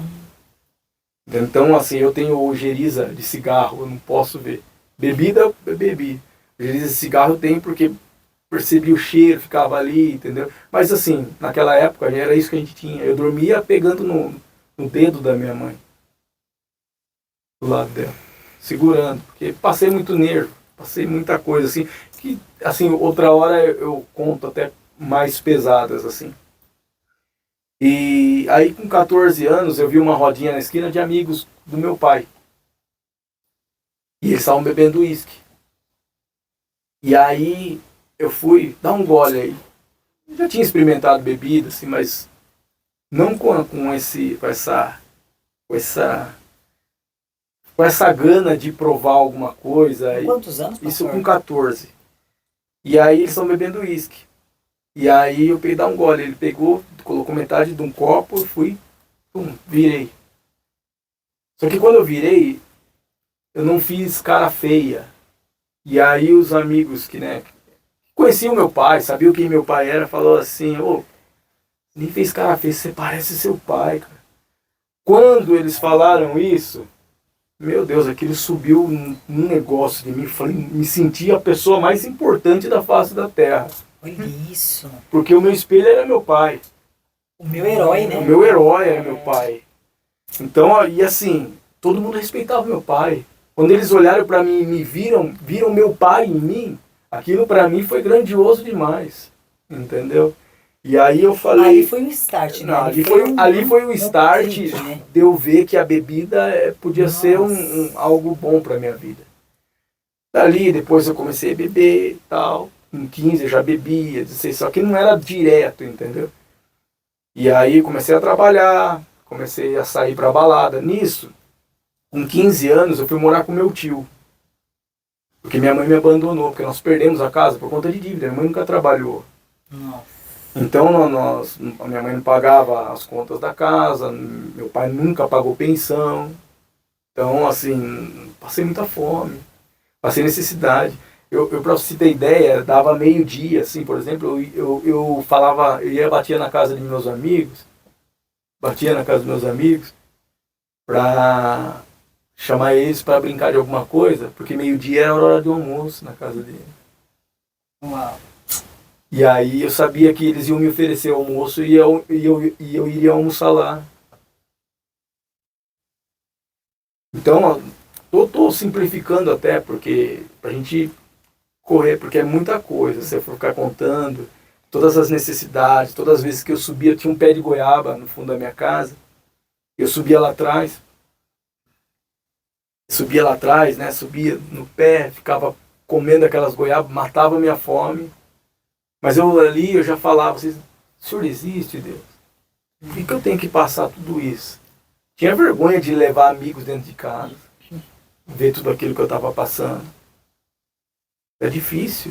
Então, assim, eu tenho ojeriza de cigarro, eu não posso ver. Bebida, eu bebi. Ojeriza de cigarro eu tenho porque percebi o cheiro, ficava ali, entendeu? Mas, assim, naquela época era isso que a gente tinha. Eu dormia pegando no dedo da minha mãe, do lado dela, segurando, porque passei muito nervo, passei muita coisa, assim, que, assim, outra hora eu conto até mais pesadas, assim. E aí, com 14 anos, eu vi uma rodinha na esquina de amigos do meu pai. E eles estavam bebendo uísque. E aí, eu fui dar um gole aí. Eu já tinha experimentado bebida, assim, mas não com essa gana de provar alguma coisa.
Quantos anos, pastor?
Isso com 14. E aí, eles estão bebendo uísque. E aí eu peguei dar um gole, ele pegou, colocou metade de um copo, eu fui, virei. Só que quando eu virei, eu não fiz cara feia. E aí os amigos que, né, conheciam meu pai, sabiam quem meu pai era, falou assim, nem fez cara feia, você parece seu pai, cara. Quando eles falaram isso, meu Deus, aquilo subiu um negócio de mim, falei, me senti a pessoa mais importante da face da terra.
Olha isso.
Porque o meu espelho era meu pai.
O meu herói, né?
O meu herói era meu pai. Então, e assim, todo mundo respeitava meu pai. Quando eles olharam para mim e me viram meu pai em mim, aquilo para mim foi grandioso demais. Entendeu? E aí eu falei...
Ali foi o start, né?
Não, ali foi o start
clique, né?
de eu ver que a bebida podia ser algo bom para minha vida. Dali, depois eu comecei a beber e tal. Com 15 eu já bebia, 16, só que não era direto, entendeu? E aí comecei a trabalhar, comecei a sair pra balada. Nisso, com 15 anos, eu fui morar com meu tio. Porque minha mãe me abandonou, porque nós perdemos a casa por conta de dívida. Minha mãe nunca trabalhou.
Nossa.
Então, a minha mãe não pagava as contas da casa, meu pai nunca pagou pensão. Então, assim, passei muita fome, passei necessidade. Pra você ter ideia, dava meio-dia, assim, por exemplo, eu falava, batia na casa dos meus amigos, pra chamar eles para brincar de alguma coisa, porque meio-dia era a hora do almoço na casa dele.
Uau.
E aí eu sabia que eles iam me oferecer almoço e eu iria almoçar lá. Então, eu tô simplificando até, porque pra gente correr, porque é muita coisa, se eu for ficar contando todas as necessidades, todas as vezes que eu subia, tinha um pé de goiaba no fundo da minha casa, eu subia lá atrás, né, subia no pé, ficava comendo aquelas goiabas, matava a minha fome, mas eu já falava, o senhor existe, Deus? Por que eu tenho que passar tudo isso? Tinha vergonha de levar amigos dentro de casa, ver tudo aquilo que eu estava passando. É difícil,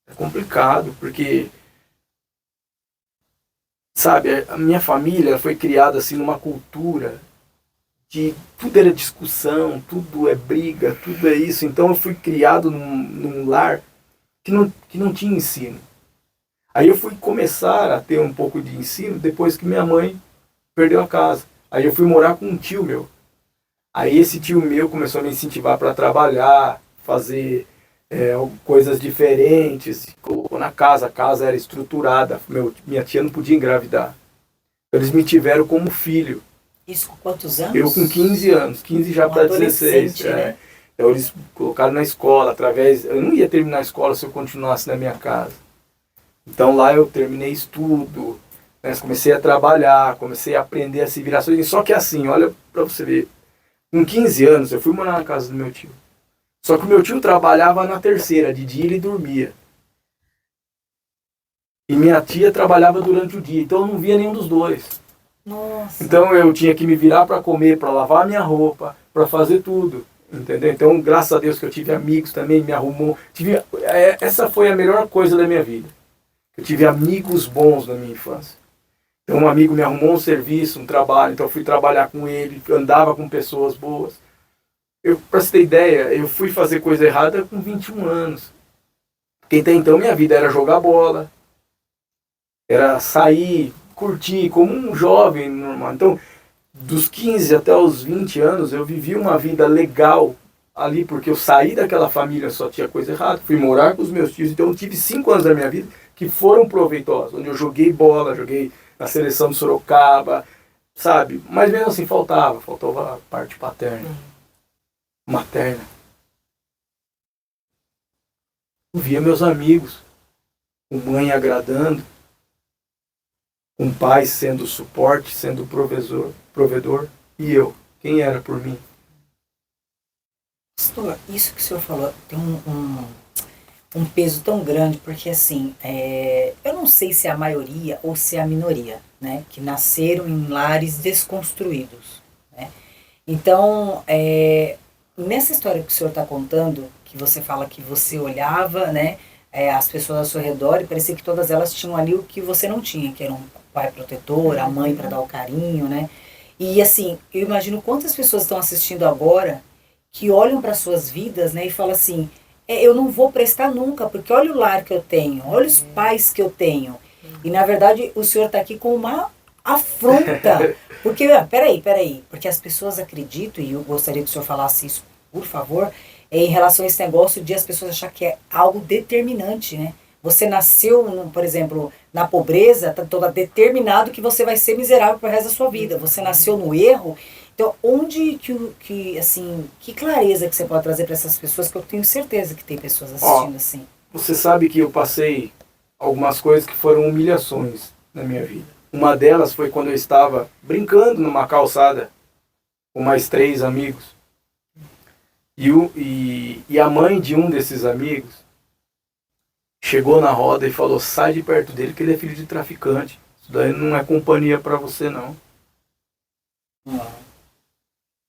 é complicado, porque, sabe, a minha família foi criada assim numa cultura de tudo era discussão, tudo é briga, tudo é isso. Então eu fui criado num lar que não tinha ensino. Aí eu fui começar a ter um pouco de ensino depois que minha mãe perdeu a casa. Aí eu fui morar com um tio meu. Aí esse tio meu começou a me incentivar para trabalhar, fazer coisas diferentes, colocou na casa, a casa era estruturada, minha tia não podia engravidar. Eles me tiveram como filho.
Isso com quantos anos?
Eu com 15 anos, 15 já para 16.
Né?
Então eles colocaram na escola, através... Eu não ia terminar a escola se eu continuasse na minha casa. Então lá eu terminei estudo, né? Comecei a trabalhar, comecei a aprender a se virar sozinho. Só que assim, olha pra você ver, com 15 anos eu fui morar na casa do meu tio. Só que o meu tio trabalhava na terceira, de dia ele dormia. E minha tia trabalhava durante o dia, então eu não via nenhum dos dois.
Nossa.
Então eu tinha que me virar para comer, para lavar a minha roupa, para fazer tudo, entendeu? Então, graças a Deus que eu tive amigos também, me arrumou. Essa foi a melhor coisa da minha vida. Eu tive amigos bons na minha infância. Então um amigo me arrumou um serviço, um trabalho, então eu fui trabalhar com ele, andava com pessoas boas. Para você ter ideia, eu fui fazer coisa errada com 21 anos. Porque até então minha vida era jogar bola, era sair, curtir, como um jovem normal. Então, dos 15 até os 20 anos, eu vivi uma vida legal ali, porque eu saí daquela família, só tinha coisa errada, fui morar com os meus tios, então eu tive 5 anos da minha vida que foram proveitosos, onde eu joguei bola, joguei na seleção de Sorocaba, sabe? Mas mesmo assim faltava a parte paterna, materna. Eu via meus amigos, com mãe agradando, com pai sendo suporte, sendo provedor, e eu, quem era por mim?
Pastor, isso que o senhor falou tem um peso tão grande, porque assim, eu não sei se é a maioria ou se é a minoria, né, que nasceram em lares desconstruídos, né? Então, nessa história que o senhor está contando, que você fala que você olhava, né, as pessoas ao seu redor e parecia que todas elas tinham ali o que você não tinha, que era um pai protetor, a mãe para dar o carinho, né? E assim, eu imagino quantas pessoas estão assistindo agora que olham para suas vidas, né, e falam assim, eu não vou prestar nunca, porque olha o lar que eu tenho, olha os pais que eu tenho. E na verdade o senhor está aqui com uma afronta. Porque, peraí, porque as pessoas acreditam, e eu gostaria que o senhor falasse isso, por favor, em relação a esse negócio de as pessoas achar que é algo determinante, né? Você nasceu, por exemplo, na pobreza, está toda determinado que você vai ser miserável pro resto da sua vida. Você nasceu no erro. Então, onde que clareza que você pode trazer para essas pessoas, que eu tenho certeza que tem pessoas assistindo assim.
Você sabe que eu passei algumas coisas que foram humilhações na minha vida. Uma delas foi quando eu estava brincando numa calçada com mais 3 amigos. E a mãe de um desses amigos chegou na roda e falou, sai de perto dele que ele é filho de traficante. Isso daí não é companhia para você, não.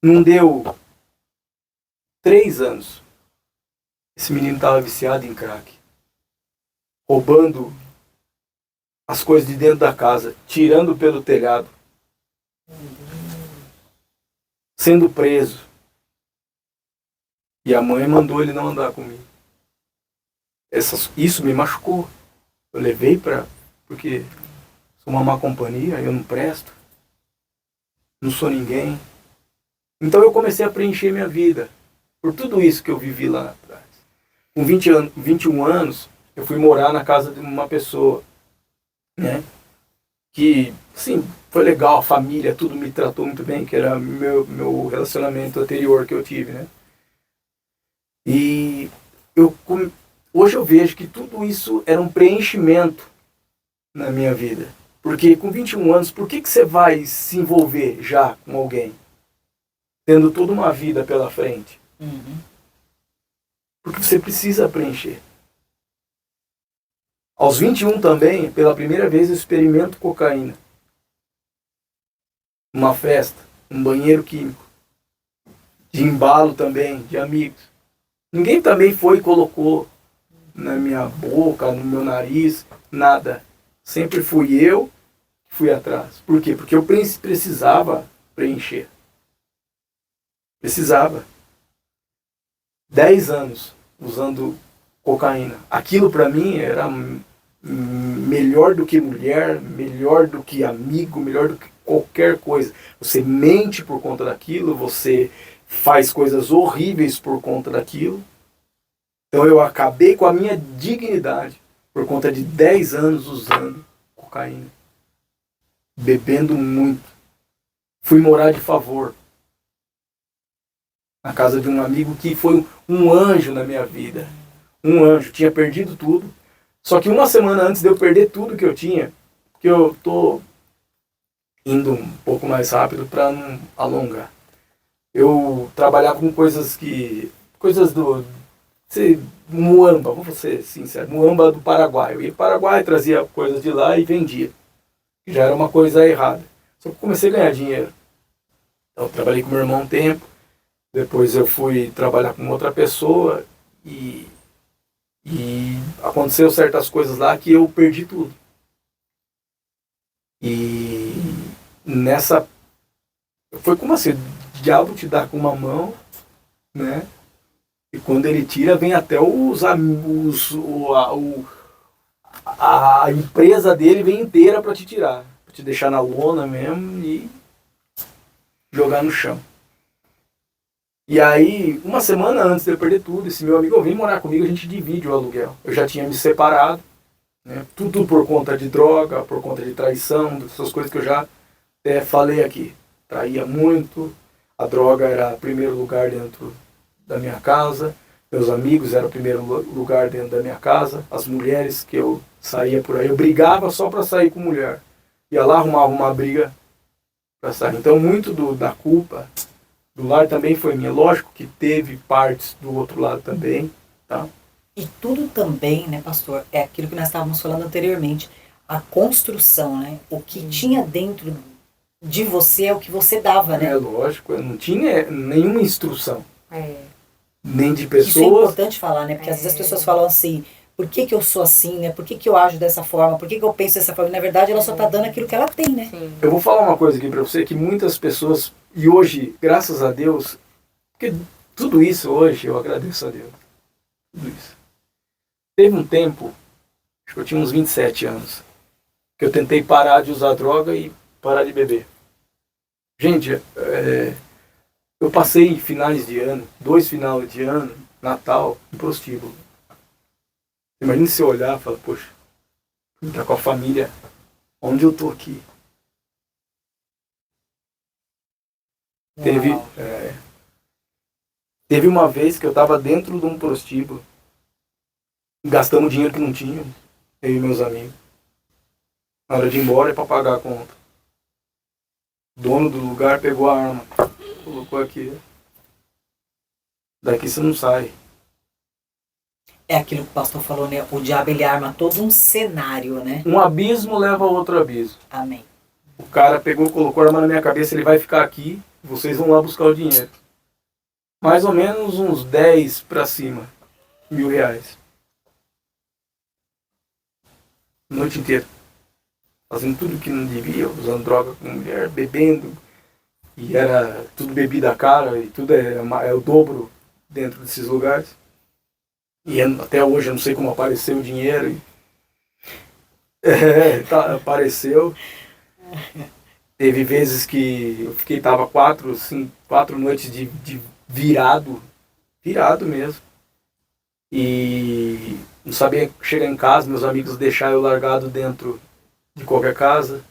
Não deu 3 anos. Esse menino estava viciado em crack. Roubando as coisas de dentro da casa, tirando pelo telhado. Sendo preso. E a mãe mandou ele não andar comigo. Isso me machucou. Eu levei porque sou uma má companhia, eu não presto. Não sou ninguém. Então eu comecei a preencher minha vida por tudo isso que eu vivi lá atrás. Com 21 anos, eu fui morar na casa de uma pessoa, né? Que, sim, foi legal, a família, tudo me tratou muito bem, que era meu relacionamento anterior que eu tive, né? E hoje eu vejo que tudo isso era um preenchimento na minha vida. Porque com 21 anos, por que você vai se envolver já com alguém? Tendo toda uma vida pela frente. Porque você precisa preencher. Aos 21 também, pela primeira vez, eu experimento cocaína. Uma festa, um banheiro químico. De embalo também, de amigos. Ninguém também foi e colocou na minha boca, no meu nariz, nada. Sempre fui eu que fui atrás. Por quê? Porque eu precisava preencher. Precisava. 10 anos usando cocaína. Aquilo para mim era melhor do que mulher, melhor do que amigo, melhor do que qualquer coisa. Você mente por conta daquilo, você faz coisas horríveis por conta daquilo. Então eu acabei com a minha dignidade por conta de 10 anos usando cocaína. Bebendo muito. Fui morar de favor. na casa de um amigo que foi um anjo na minha vida. Um anjo. Tinha perdido tudo. Só que uma semana antes de eu perder tudo que eu tinha, que eu tô indo um pouco mais rápido para não alongar. Eu trabalhava com coisas do muamba, vamos ser sincero, muamba do Paraguai. Eu ia para o Paraguai, trazia coisas de lá e vendia. Já era uma coisa errada. Só que comecei a ganhar dinheiro. Então, eu trabalhei com meu irmão um tempo, depois eu fui trabalhar com outra pessoa e aconteceu certas coisas lá que eu perdi tudo. E nessa... Foi como assim, o diabo te dá com uma mão, né? E quando ele tira, vem até a empresa dele vem inteira para te tirar. Pra te deixar na lona mesmo e jogar no chão. E aí, uma semana antes de eu perder tudo, esse meu amigo vem morar comigo, a gente divide o aluguel. Eu já tinha me separado, né? Tudo por conta de droga, por conta de traição, dessas coisas que eu já falei aqui. Traía muito, a droga era o primeiro lugar dentro da minha casa, meus amigos eram o primeiro lugar dentro da minha casa, as mulheres que eu saía por aí, eu brigava só para sair com mulher. Ia lá, arrumava uma briga para sair. Então, muito da culpa do lar também foi minha. Lógico que teve partes do outro lado também, tá?
E tudo também, né, pastor, é aquilo que nós estávamos falando anteriormente, a construção, né? O que tinha dentro de você é o que você dava, né?
É lógico, eu não tinha nenhuma instrução. Nem de
Isso é
pessoas.
importante falar, né? Porque às vezes as pessoas falam assim, por que eu sou assim, né? Por que eu ajo dessa forma? Por que eu penso dessa forma? E, na verdade, ela só está dando aquilo que ela tem, né?
Sim.
Eu vou falar uma coisa aqui para você, que muitas pessoas, e hoje, graças a Deus, porque tudo isso hoje, eu agradeço a Deus. Tudo isso. Teve um tempo, acho que eu tinha uns 27 anos, que eu tentei parar de usar droga e parar de beber. Gente, eu passei finais de ano, 2 finais de ano, Natal, em prostíbulo. Imagina se eu olhar e falar, poxa, tá com a família, onde eu tô aqui? Teve uma vez que eu tava dentro de um prostíbulo, gastando dinheiro que não tinha, eu e meus amigos. Na hora de ir embora é pra pagar a conta. O dono do lugar pegou a arma, colocou aqui. Daqui você não sai.
É aquilo que o pastor falou, né? O diabo, ele arma todo um cenário, né?
Um abismo leva a outro abismo.
Amém.
O cara pegou, colocou a arma na minha cabeça, ele vai ficar aqui, vocês vão lá buscar o dinheiro. Mais ou menos uns 10 pra cima, R$1.000. Noite inteira. Fazendo tudo que não devia, usando droga com mulher, bebendo. E era tudo bebida cara, e tudo é o dobro dentro desses lugares. E até hoje eu não sei como apareceu o dinheiro. Apareceu. Teve vezes que eu tava 4 noites de virado mesmo. E não sabia chegar em casa, meus amigos deixaram eu largado dentro de qualquer casa.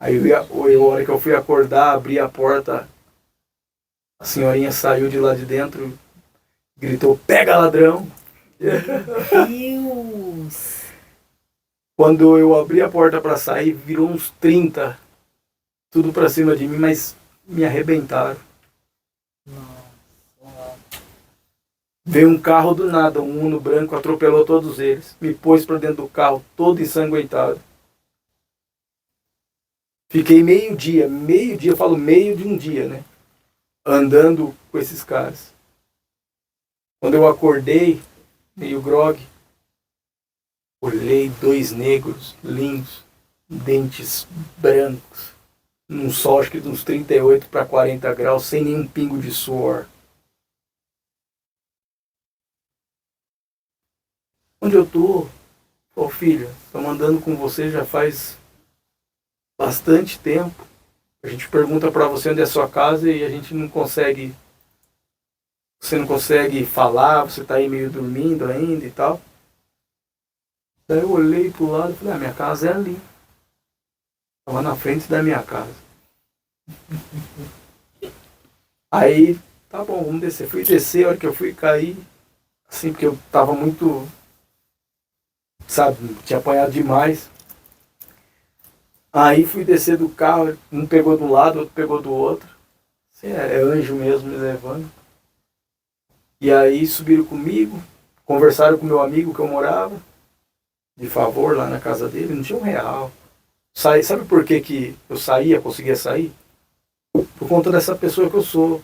Aí a hora que eu fui acordar, abri a porta, a senhorinha saiu de lá de dentro, gritou, pega ladrão!
Deus!
Quando eu abri a porta para sair, virou uns 30, tudo para cima de mim, mas me arrebentaram. Veio um carro do nada, um Uno branco, atropelou todos eles. Me pôs para dentro do carro, todo ensanguentado. Fiquei eu falo meio de um dia, né? Andando com esses caras. Quando eu acordei, meio grogue, olhei 2 negros lindos, dentes brancos, num sol acho que de uns 38 para 40 graus, sem nenhum pingo de suor. Onde eu tô? Ô filha, estamos andando com você já faz bastante tempo. A gente pergunta para você onde é a sua casa e a gente não consegue. Você não consegue falar, você tá aí meio dormindo ainda e tal. Daí eu olhei pro lado e falei, minha casa é ali. Tava na frente da minha casa. Aí, tá bom, vamos descer. Fui descer, a hora que eu fui cair, assim, porque eu tava muito, sabe, tinha apanhado demais. Aí fui descer do carro, um pegou do lado, outro pegou do outro. Assim, é anjo mesmo me levando. E aí subiram comigo, conversaram com meu amigo que eu morava, de favor, lá na casa dele, não tinha R$1. Sabe por que eu saía, conseguia sair? Por conta dessa pessoa que eu sou.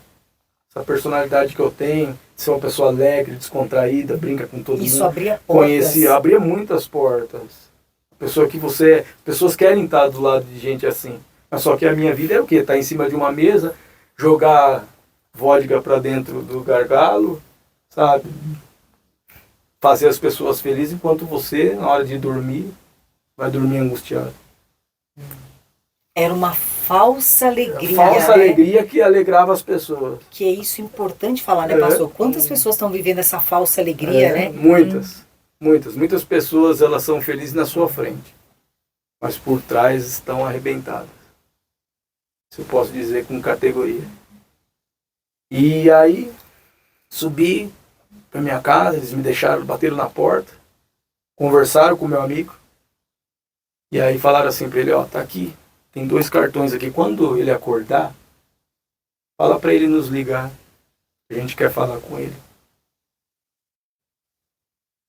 Essa personalidade que eu tenho, de ser uma pessoa alegre, descontraída, brinca com todo mundo.
Isso abria portas.
Conhecia, abria muitas portas. Pessoa que você... Pessoas querem estar do lado de gente assim. Mas só que a minha vida é o quê? Estar em cima de uma mesa, jogar vodka pra dentro do gargalo, sabe? Fazer as pessoas felizes enquanto você, na hora de dormir, vai dormir angustiado.
Era uma falsa alegria.
Falsa
né?
alegria que alegrava as pessoas.
Que é isso importante falar, né, pastor? Quantas pessoas estão vivendo essa falsa alegria, né?
Muitas pessoas, elas são felizes na sua frente, mas por trás estão arrebentadas. Isso eu posso dizer com categoria. E aí, subi para minha casa, eles me deixaram, bateram na porta, conversaram com meu amigo, e aí falaram assim para ele, ó, tá aqui, tem 2 cartões aqui, quando ele acordar, fala para ele nos ligar, a gente quer falar com ele.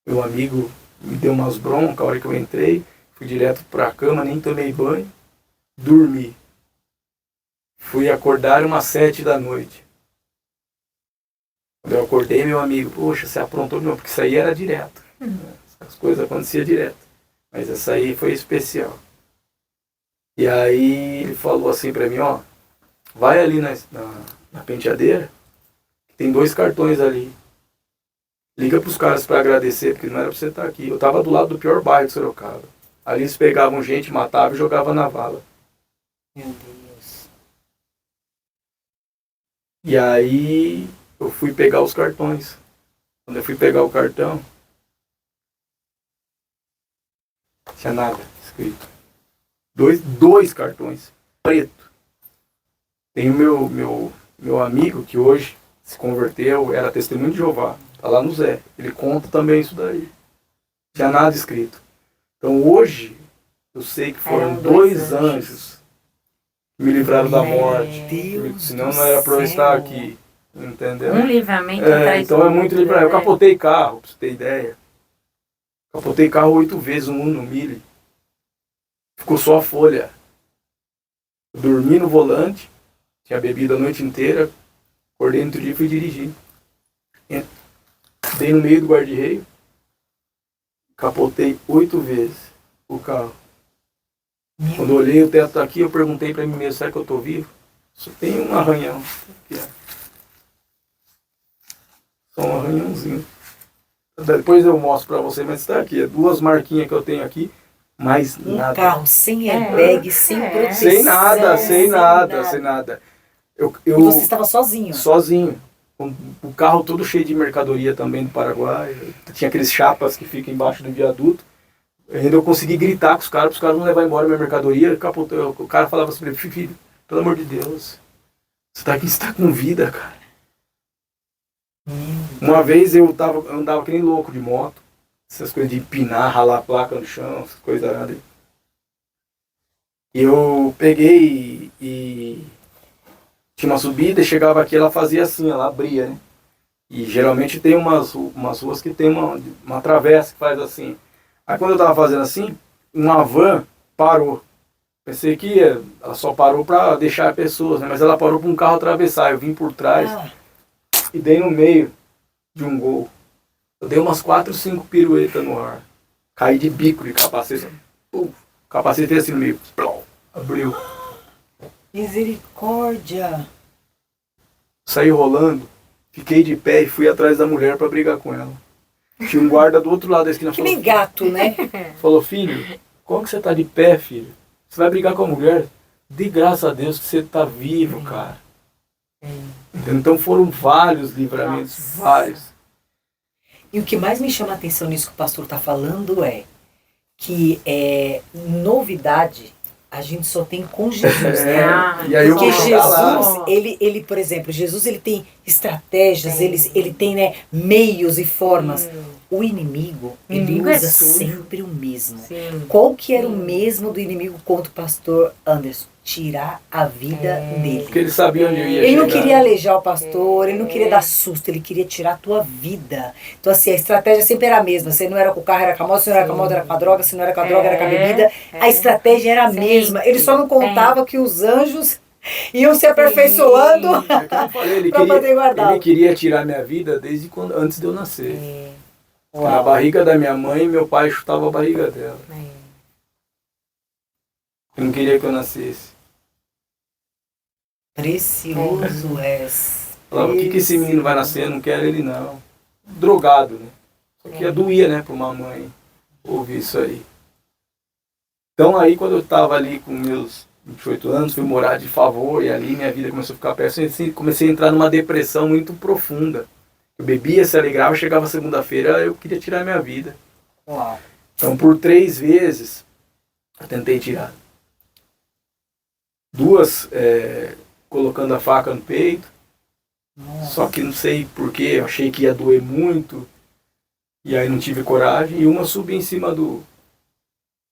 Meu amigo me deu umas broncas, a hora que eu entrei, fui direto para a cama, nem tomei banho, dormi. Fui acordar umas 7 da noite. Quando eu acordei, meu amigo, poxa, você aprontou não, porque isso aí era direto. As coisas aconteciam direto. Mas essa aí foi especial. E aí ele falou assim pra mim, ó, vai ali na penteadeira, que tem 2 cartões ali. Liga pros caras pra agradecer, porque não era pra você estar aqui. Eu tava do lado do pior bairro de Sorocaba. Ali eles pegavam gente, matavam e jogavam na vala.
Meu Deus.
E aí eu fui pegar os cartões. Quando eu fui pegar o cartão, não tinha nada escrito. Dois cartões, preto. Tem o meu amigo que hoje se converteu, era testemunho de Jeová. Tá lá no Zé. Ele conta também isso daí. Não tinha nada escrito. Então hoje, eu sei que foram 2 anjos que me livraram da morte.
Deus
Senão
do
não era para eu
céu.
estar aqui. Entendeu?
Um livramento atrás
então
do
é muito
outro,
livramento. Eu
né?
capotei carro, pra você ter ideia. Capotei carro 8 vezes, um no milho. Ficou só a folha. Eu dormi no volante, tinha bebido a noite inteira, acordei no outro dia e fui dirigir. Dei no meio do guarda-reio, capotei 8 vezes o carro. Quando eu olhei o teto aqui, eu perguntei pra mim mesmo, será que eu tô vivo? Só tem um arranhão. Aqui, ó. Só um arranhãozinho. Depois eu mostro pra você, mas está aqui. 2 marquinhas que eu tenho aqui, mas
Um
nada.
carro sem airbag, sem proteção.
Sem nada. Eu
E você estava sozinho?
sozinho. Com o carro todo cheio de mercadoria também do Paraguai. Tinha aqueles chapas que ficam embaixo do viaduto. Ainda eu consegui gritar com os caras, para os caras não levar embora minha mercadoria. Capotou. O cara falava assim, filho, pelo amor de Deus, você tá aqui, você tá com vida, cara. Uma vez eu andava que nem louco de moto. Essas coisas de empinar, ralar a placa no chão, essas coisas nada. E eu peguei e tinha uma subida e chegava aqui, ela fazia assim, ela abria, né? E geralmente tem umas ruas que tem uma travessa que faz assim. Aí quando eu tava fazendo assim, uma van parou. Pensei que ela só parou para deixar pessoas, né? Mas ela parou para um carro atravessar. Eu vim por trás e dei no meio de um gol. Eu dei umas 4, 5 piruetas no ar. Caí de bico de capacete. O capacete fez assim no meio. Plum, abriu.
Misericórdia.
Saí rolando, fiquei de pé e fui atrás da mulher para brigar com ela. Tinha um guarda do outro lado da esquina.
Que nem gato, né?
Falou, filho, como que você tá de pé, filho? Você vai brigar com a mulher? De graça a Deus que você tá vivo, cara. Então foram vários livramentos, vários.
E o que mais me chama a atenção nisso que o pastor está falando é que novidade a gente só tem com Jesus, né?
E aí eu
Porque
vou chegar lá.
Jesus, ele, por exemplo, Jesus ele tem estratégias, ele tem, né, meios e formas. O inimigo, ele
Inimigo é
usa
sujo.
sempre o mesmo.
Sim.
Qual que era o mesmo do inimigo contra o pastor Anderson? Tirar a vida dele.
Porque ele sabia onde eu ia
Ele não
chegar.
queria alejar o pastor, ele não queria dar susto, ele queria tirar a tua vida. Então, assim, a estratégia sempre era a mesma. Se não era com o carro, era com a moto, se não era com a moto, era com a droga, se não era com a droga, era com a bebida. A estratégia era a mesma. Ele só não contava que os anjos iam se aperfeiçoando
É que eu falei, ele
para poder
queria,
guardar.
ele queria tirar minha vida desde quando, antes de eu nascer.
Uau.
Na barriga da minha mãe, meu pai chutava a barriga dela. Ele não queria que eu nascesse.
Precioso és.
Falava, o que esse menino vai nascer? Eu não quero ele não. Drogado, né? Só que doía, né, pra uma mãe ouvir isso aí. Então aí quando eu tava ali com meus 28 anos, fui morar de favor e ali minha vida começou a ficar péssima. Assim, comecei a entrar numa depressão muito profunda. Eu bebia, se alegrava, chegava segunda-feira, eu queria tirar minha vida.
Uau.
Então por 3 vezes eu tentei tirar. 2 colocando a faca no peito. Só que não sei porquê, eu achei que ia doer muito. E aí não tive coragem. E uma subi em cima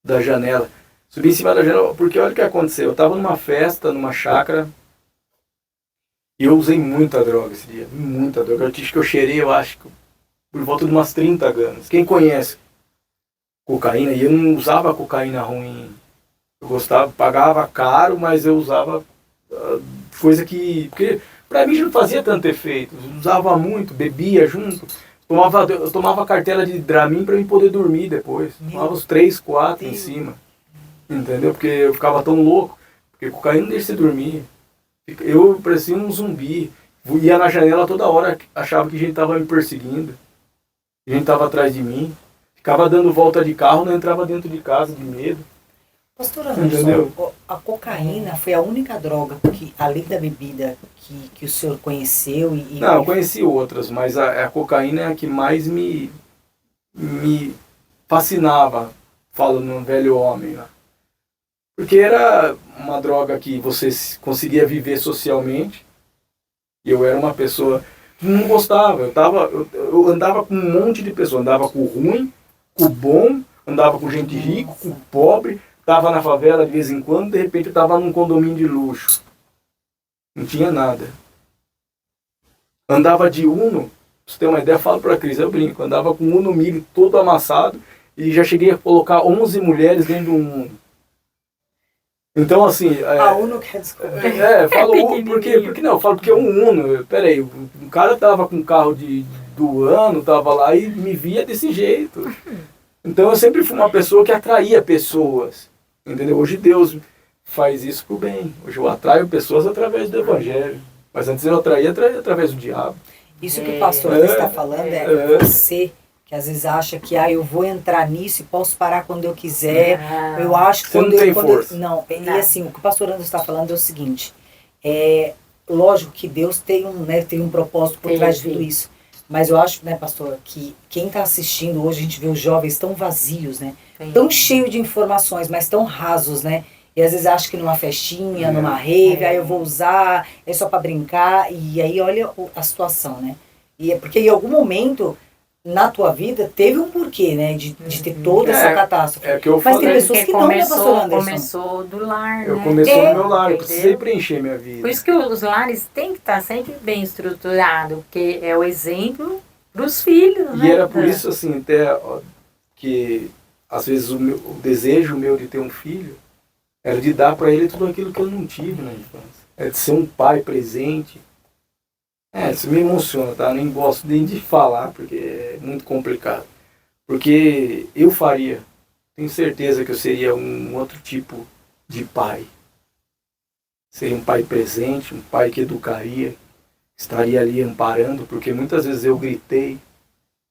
da janela. Subi em cima da janela porque olha o que aconteceu. Eu estava numa festa, numa chácara. E eu usei muita droga esse dia. Muita droga. Acho que eu cheirei, eu acho, por volta de umas 30 gramas. Quem conhece cocaína? E eu não usava cocaína ruim. Eu gostava, pagava caro, mas eu usava coisa que... Porque pra mim já não fazia tanto efeito. Eu usava muito, bebia junto. Eu tomava cartela de Dramin pra eu poder dormir depois. Tomava os 3, 4 em cima. Entendeu? Porque eu ficava tão louco. Porque cocaína não deixa você dormir. Eu parecia um zumbi. Ia na janela toda hora, achava que a gente tava me perseguindo. A gente tava atrás de mim. Ficava dando volta de carro, não entrava dentro de casa de medo.
Pastor Anderson, a cocaína foi a única droga que, além da bebida, que o senhor conheceu?
Não, eu conheci outras, mas a cocaína é a que mais me fascinava, falando no velho homem. Né? Porque era uma droga que você conseguia viver socialmente. E eu era uma pessoa que não gostava. Eu andava com um monte de pessoas. Andava com o ruim, com o bom, andava com gente rica, com o pobre. Estava na favela de vez em quando, de repente eu estava num condomínio de luxo. Não tinha nada. Andava de Uno, pra você ter uma ideia, falo pra Cris, eu brinco. Andava com Uno milho todo amassado e já cheguei a colocar 11 mulheres dentro de um Uno. Então assim...
A Uno quer descobrir.
Falo porque não, eu falo porque é um Uno. Peraí, o cara tava com o carro do ano, tava lá e me via desse jeito. Então eu sempre fui uma pessoa que atraía pessoas. Entendeu? Hoje Deus faz isso pro bem. Hoje eu atraio pessoas através do Evangelho. Mas antes eu atraía através do diabo.
Isso que o pastor está falando é você que às vezes acha que eu vou entrar nisso e posso parar quando eu quiser. Eu acho que
você
quando
não tem
eu...
força.
Não, e assim, o que o pastor Anderson está falando é o seguinte. Lógico que Deus tem um propósito por trás de tudo isso. Mas eu acho, né, pastor, que quem está assistindo hoje, a gente vê os jovens tão vazios, né? Tão cheios de informações, mas tão rasos, né? E às vezes acha que numa festinha, numa rave, aí eu vou usar, é só para brincar. E aí olha a situação, né? E é porque em algum momento na tua vida teve um porquê, né? De ter toda essa catástrofe.
É que eu
mas
falei.
tem pessoas que não, né, pastor Anderson?
Começou do lar,
Eu
né?
comecei no meu lar, eu precisei preencher minha vida.
Por isso que os lares têm que estar sempre bem estruturados, porque é o exemplo dos filhos, né?
E era por isso, assim, até que às vezes o desejo meu de ter um filho era de dar para ele tudo aquilo que eu não tive na infância. É de ser um pai presente. Isso me emociona, tá? Nem gosto nem de falar, porque é muito complicado. Porque eu faria, tenho certeza que eu seria um outro tipo de pai. Seria um pai presente, um pai que educaria, estaria ali amparando, porque muitas vezes eu gritei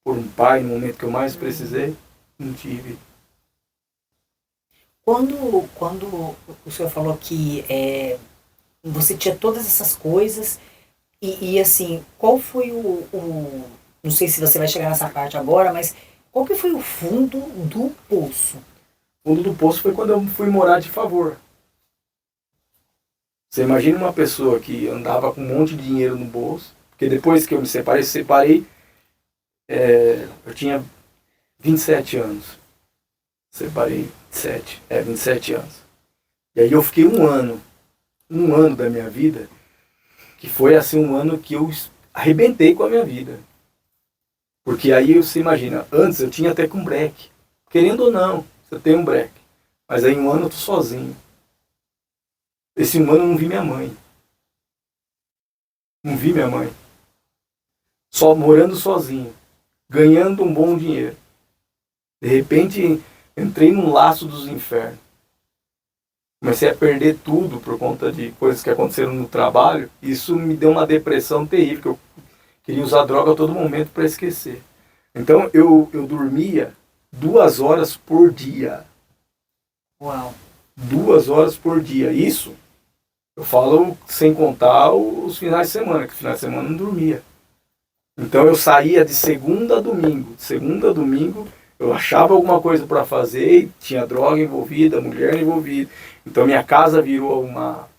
por um pai no momento que eu mais precisei, não tive.
Quando o senhor falou que você tinha todas essas coisas, e assim, qual foi não sei se você vai chegar nessa parte agora, mas qual que foi o fundo do poço?
O fundo do poço foi quando eu fui morar de favor. Você imagina uma pessoa que andava com um monte de dinheiro no bolso, porque depois que eu me separei, eu tinha 27 anos. Separei 27 anos. E aí eu fiquei um ano da minha vida, que foi assim um ano que eu arrebentei com a minha vida. Porque aí você imagina, antes eu tinha até com breque. Querendo ou não, você tem um breque. Mas aí um ano eu tô sozinho. Esse um ano eu não vi minha mãe. Não vi minha mãe. Só morando sozinho. Ganhando um bom dinheiro. De repente entrei num laço dos infernos. Comecei a perder tudo por conta de coisas que aconteceram no trabalho. Isso me deu uma depressão terrível, que eu queria usar droga a todo momento para esquecer. Então eu dormia 2 horas por dia.
Uau.
2 horas por dia. Isso eu falo sem contar os finais de semana, que finais de semana eu não dormia. Então eu saía de segunda a domingo. De segunda a domingo eu achava alguma coisa para fazer, e tinha droga envolvida, mulher envolvida. Então minha casa virou uma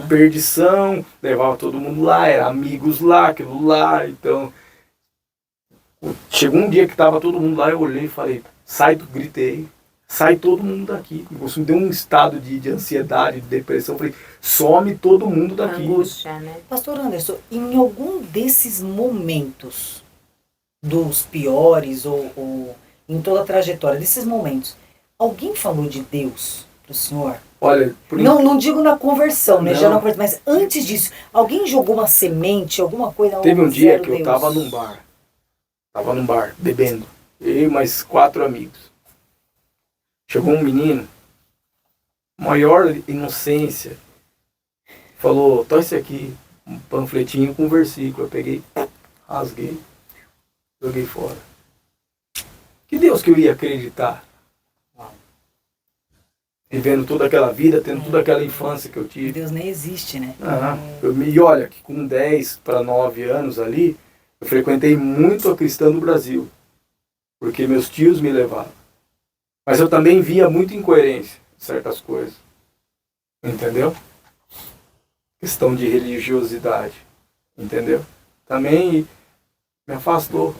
perdição, levava todo mundo lá, era amigos lá, aquilo lá. Então chegou um dia que estava todo mundo lá, eu olhei e falei, gritei, sai todo mundo daqui. Isso me deu um estado de ansiedade, de depressão. Eu falei, some todo mundo daqui.
Angústia, né?
Pastor Anderson, em algum desses momentos, dos piores ou em toda a trajetória desses momentos, alguém falou de Deus pro senhor?
Olha,
não digo na conversão, né?
Não.
Já não, mas antes disso, alguém jogou uma semente, alguma coisa?
Teve um dia que eu
Deus.
tava num bar, bebendo, eu e mais 4 amigos. Chegou um menino, maior inocência, falou, tô esse aqui, um panfletinho com um versículo. Eu peguei, rasguei, joguei fora. Que Deus que eu ia acreditar? Vivendo toda aquela vida, tendo toda aquela infância que eu tive.
Deus nem existe, né?
E olha, que com 10 para 9 anos ali, eu frequentei muito a Cristã no Brasil, porque meus tios me levavam. Mas eu também via muita incoerência em certas coisas. Entendeu? Questão de religiosidade. Entendeu? Também me afastou.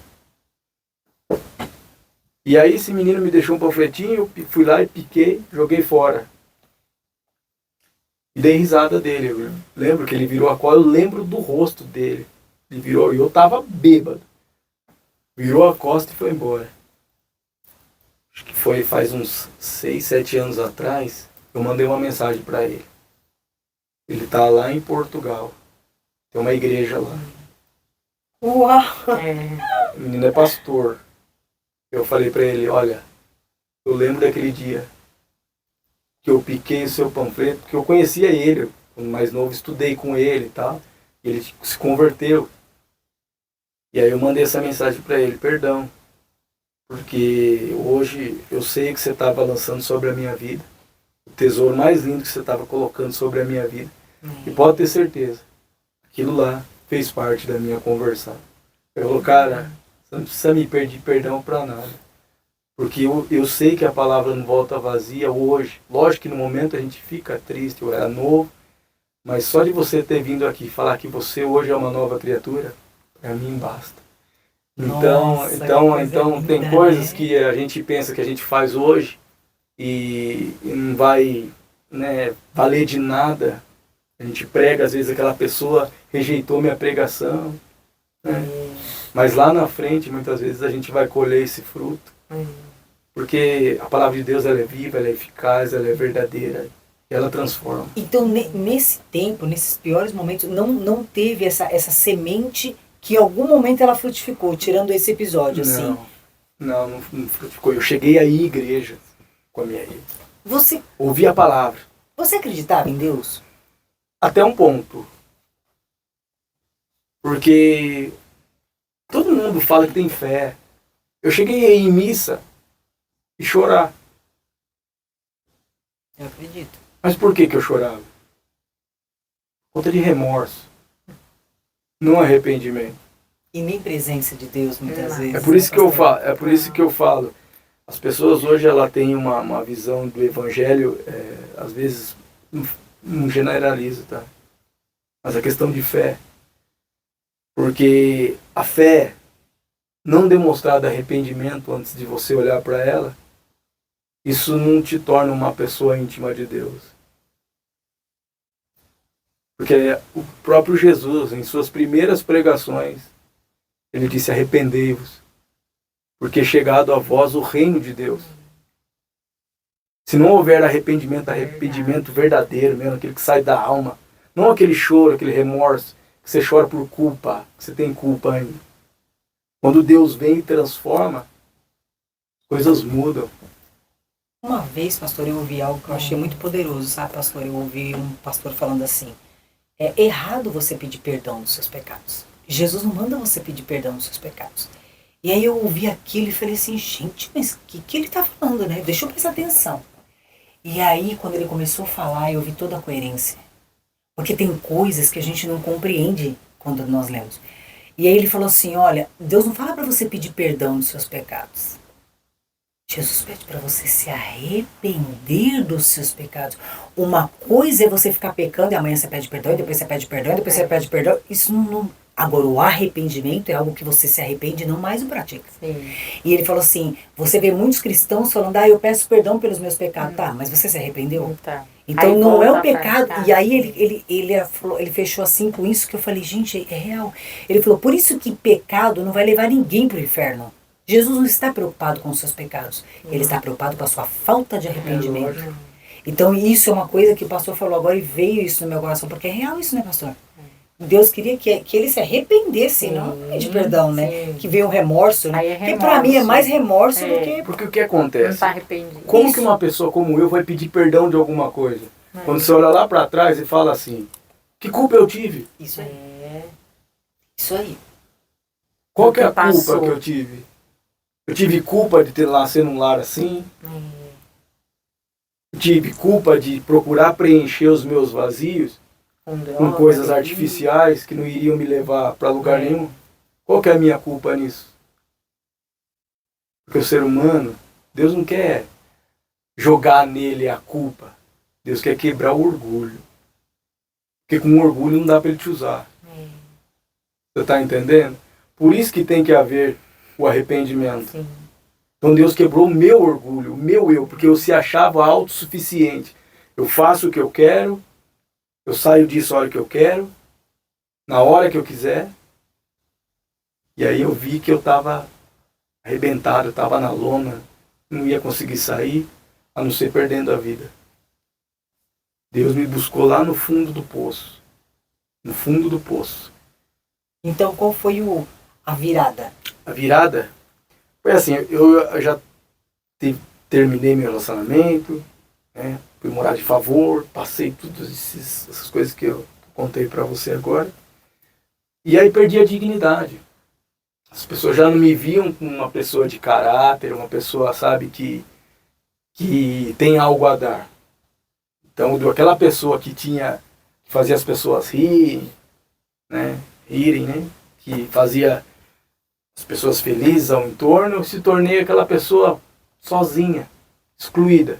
E aí esse menino me deixou um panfletinho, eu fui lá e piquei, joguei fora. E dei risada dele. Eu lembro que ele virou a costa, eu lembro do rosto dele. Ele virou, e eu tava bêbado. Virou a costa e foi embora. Acho que foi faz uns 6, 7 anos atrás, eu mandei uma mensagem para ele. Ele tá lá em Portugal. Tem uma igreja lá.
Uau!
O menino é pastor. Eu falei para ele, olha, eu lembro daquele dia que eu piquei o seu panfleto, porque eu conhecia ele, quando mais novo, estudei com ele e tal, e ele se converteu. E aí eu mandei essa mensagem para ele, perdão, porque hoje eu sei que você estava lançando sobre a minha vida, o tesouro mais lindo que você estava colocando sobre a minha vida. E pode ter certeza, aquilo lá fez parte da minha conversão. Eu falei, cara, você não precisa me pedir perdão para nada. Porque eu sei que a palavra não volta vazia hoje. Lógico que no momento a gente fica triste, eu era novo, mas só de você ter vindo aqui falar que você hoje é uma nova criatura, para mim basta.
Nossa,
Então tem coisas que a gente pensa que a gente faz hoje e não vai, né, valer de nada. A gente prega, às vezes aquela pessoa rejeitou minha pregação, né? Mas lá na frente, muitas vezes, a gente vai colher esse fruto. Porque a palavra de Deus, ela é viva, ela é eficaz, ela é verdadeira. E ela transforma.
Então, nesse tempo, nesses piores momentos, não teve essa semente que em algum momento ela frutificou, tirando esse episódio, assim?
Não frutificou. Eu cheguei aí à igreja com a minha
Você
ouvi a palavra.
Você acreditava em Deus?
Até um ponto. Porque todo mundo fala que tem fé. Eu cheguei aí em missa e chorar.
Eu acredito.
Mas por que eu chorava? Por conta de remorso. Não arrependimento.
E nem presença de Deus, muitas vezes.
É por isso que eu falo. As pessoas hoje ela têm uma visão do evangelho, às vezes, não generalizo, tá? Mas a questão de fé. Porque a fé não demonstrada arrependimento antes de você olhar para ela, isso não te torna uma pessoa íntima de Deus. Porque o próprio Jesus, em suas primeiras pregações, ele disse: arrependei-vos, porque é chegado a vós o reino de Deus. Se não houver arrependimento verdadeiro mesmo, aquele que sai da alma, não aquele choro, aquele remorso, que você chora por culpa, que você tem culpa ainda. Quando Deus vem e transforma, coisas mudam.
Uma vez, pastor, eu ouvi algo que eu achei muito poderoso, sabe, pastor? Eu ouvi um pastor falando assim: é errado você pedir perdão dos seus pecados. Jesus não manda você pedir perdão dos seus pecados. E aí eu ouvi aquilo e falei assim: gente, mas o que ele está falando, né? Deixa eu prestar atenção. E aí, quando ele começou a falar, eu vi toda a coerência. Porque tem coisas que a gente não compreende quando nós lemos. E aí ele falou assim: olha, Deus não fala para você pedir perdão dos seus pecados. Jesus pede para você se arrepender dos seus pecados. Uma coisa é você ficar pecando e amanhã você pede perdão, e depois você pede perdão, e depois você pede perdão. Isso não... Agora, o arrependimento é algo que você se arrepende e não mais o pratica.
Sim.
E ele falou assim: você vê muitos cristãos falando: eu peço perdão pelos meus pecados. Tá, mas você se arrependeu? Então
Aí
não é
volta
o
a
pecado.
praticar.
E aí ele fechou assim com isso que eu falei: gente, é real. Ele falou: por isso que pecado não vai levar ninguém para o inferno. Jesus não está preocupado com os seus pecados. Ele está preocupado com a sua falta de arrependimento. Então isso é uma coisa que o pastor falou agora e veio isso no meu coração. Porque é real isso, né, pastor? Deus queria que ele se arrependesse, não pedir perdão, né?
Sim.
Que veio o remorso, né?
Aí é
Porque pra mim é mais remorso do
É.
que...
Porque o que
Não
acontece?
está arrependido.
Como
Isso.
que uma pessoa como eu vai pedir perdão de alguma coisa? Quando você olha lá para trás e fala assim: que culpa eu tive?
Isso aí.
É.
Isso aí.
Qual que é a
O que passou.
culpa que eu tive? Eu tive culpa de ter nascido num lar assim? Eu tive culpa de procurar preencher os meus vazios com coisas artificiais que não iriam me levar para lugar nenhum? Qual que é a minha culpa nisso? Porque o ser humano, Deus não quer jogar nele a culpa. Deus quer quebrar o orgulho. Porque com orgulho não dá para ele te usar. Você está entendendo? Por isso que tem que haver o arrependimento.
Sim.
Então Deus quebrou o meu orgulho, o meu eu, porque eu se achava autossuficiente. Eu faço o que eu quero, eu saio disso a hora que eu quero, na hora que eu quiser. E aí eu vi que eu estava arrebentado, eu estava na lona, não ia conseguir sair, a não ser perdendo a vida. Deus me buscou lá no fundo do poço. No fundo do poço.
Então qual foi a virada?
A virada foi assim: eu já terminei meu relacionamento, né? Fui morar de favor, passei todas essas coisas que eu contei para você agora. E aí perdi a dignidade. As pessoas já não me viam como uma pessoa de caráter, uma pessoa, sabe, que tem algo a dar. Então, aquela pessoa que fazia as pessoas rirem, né? Que fazia as pessoas felizes ao entorno, eu se tornei aquela pessoa sozinha, excluída.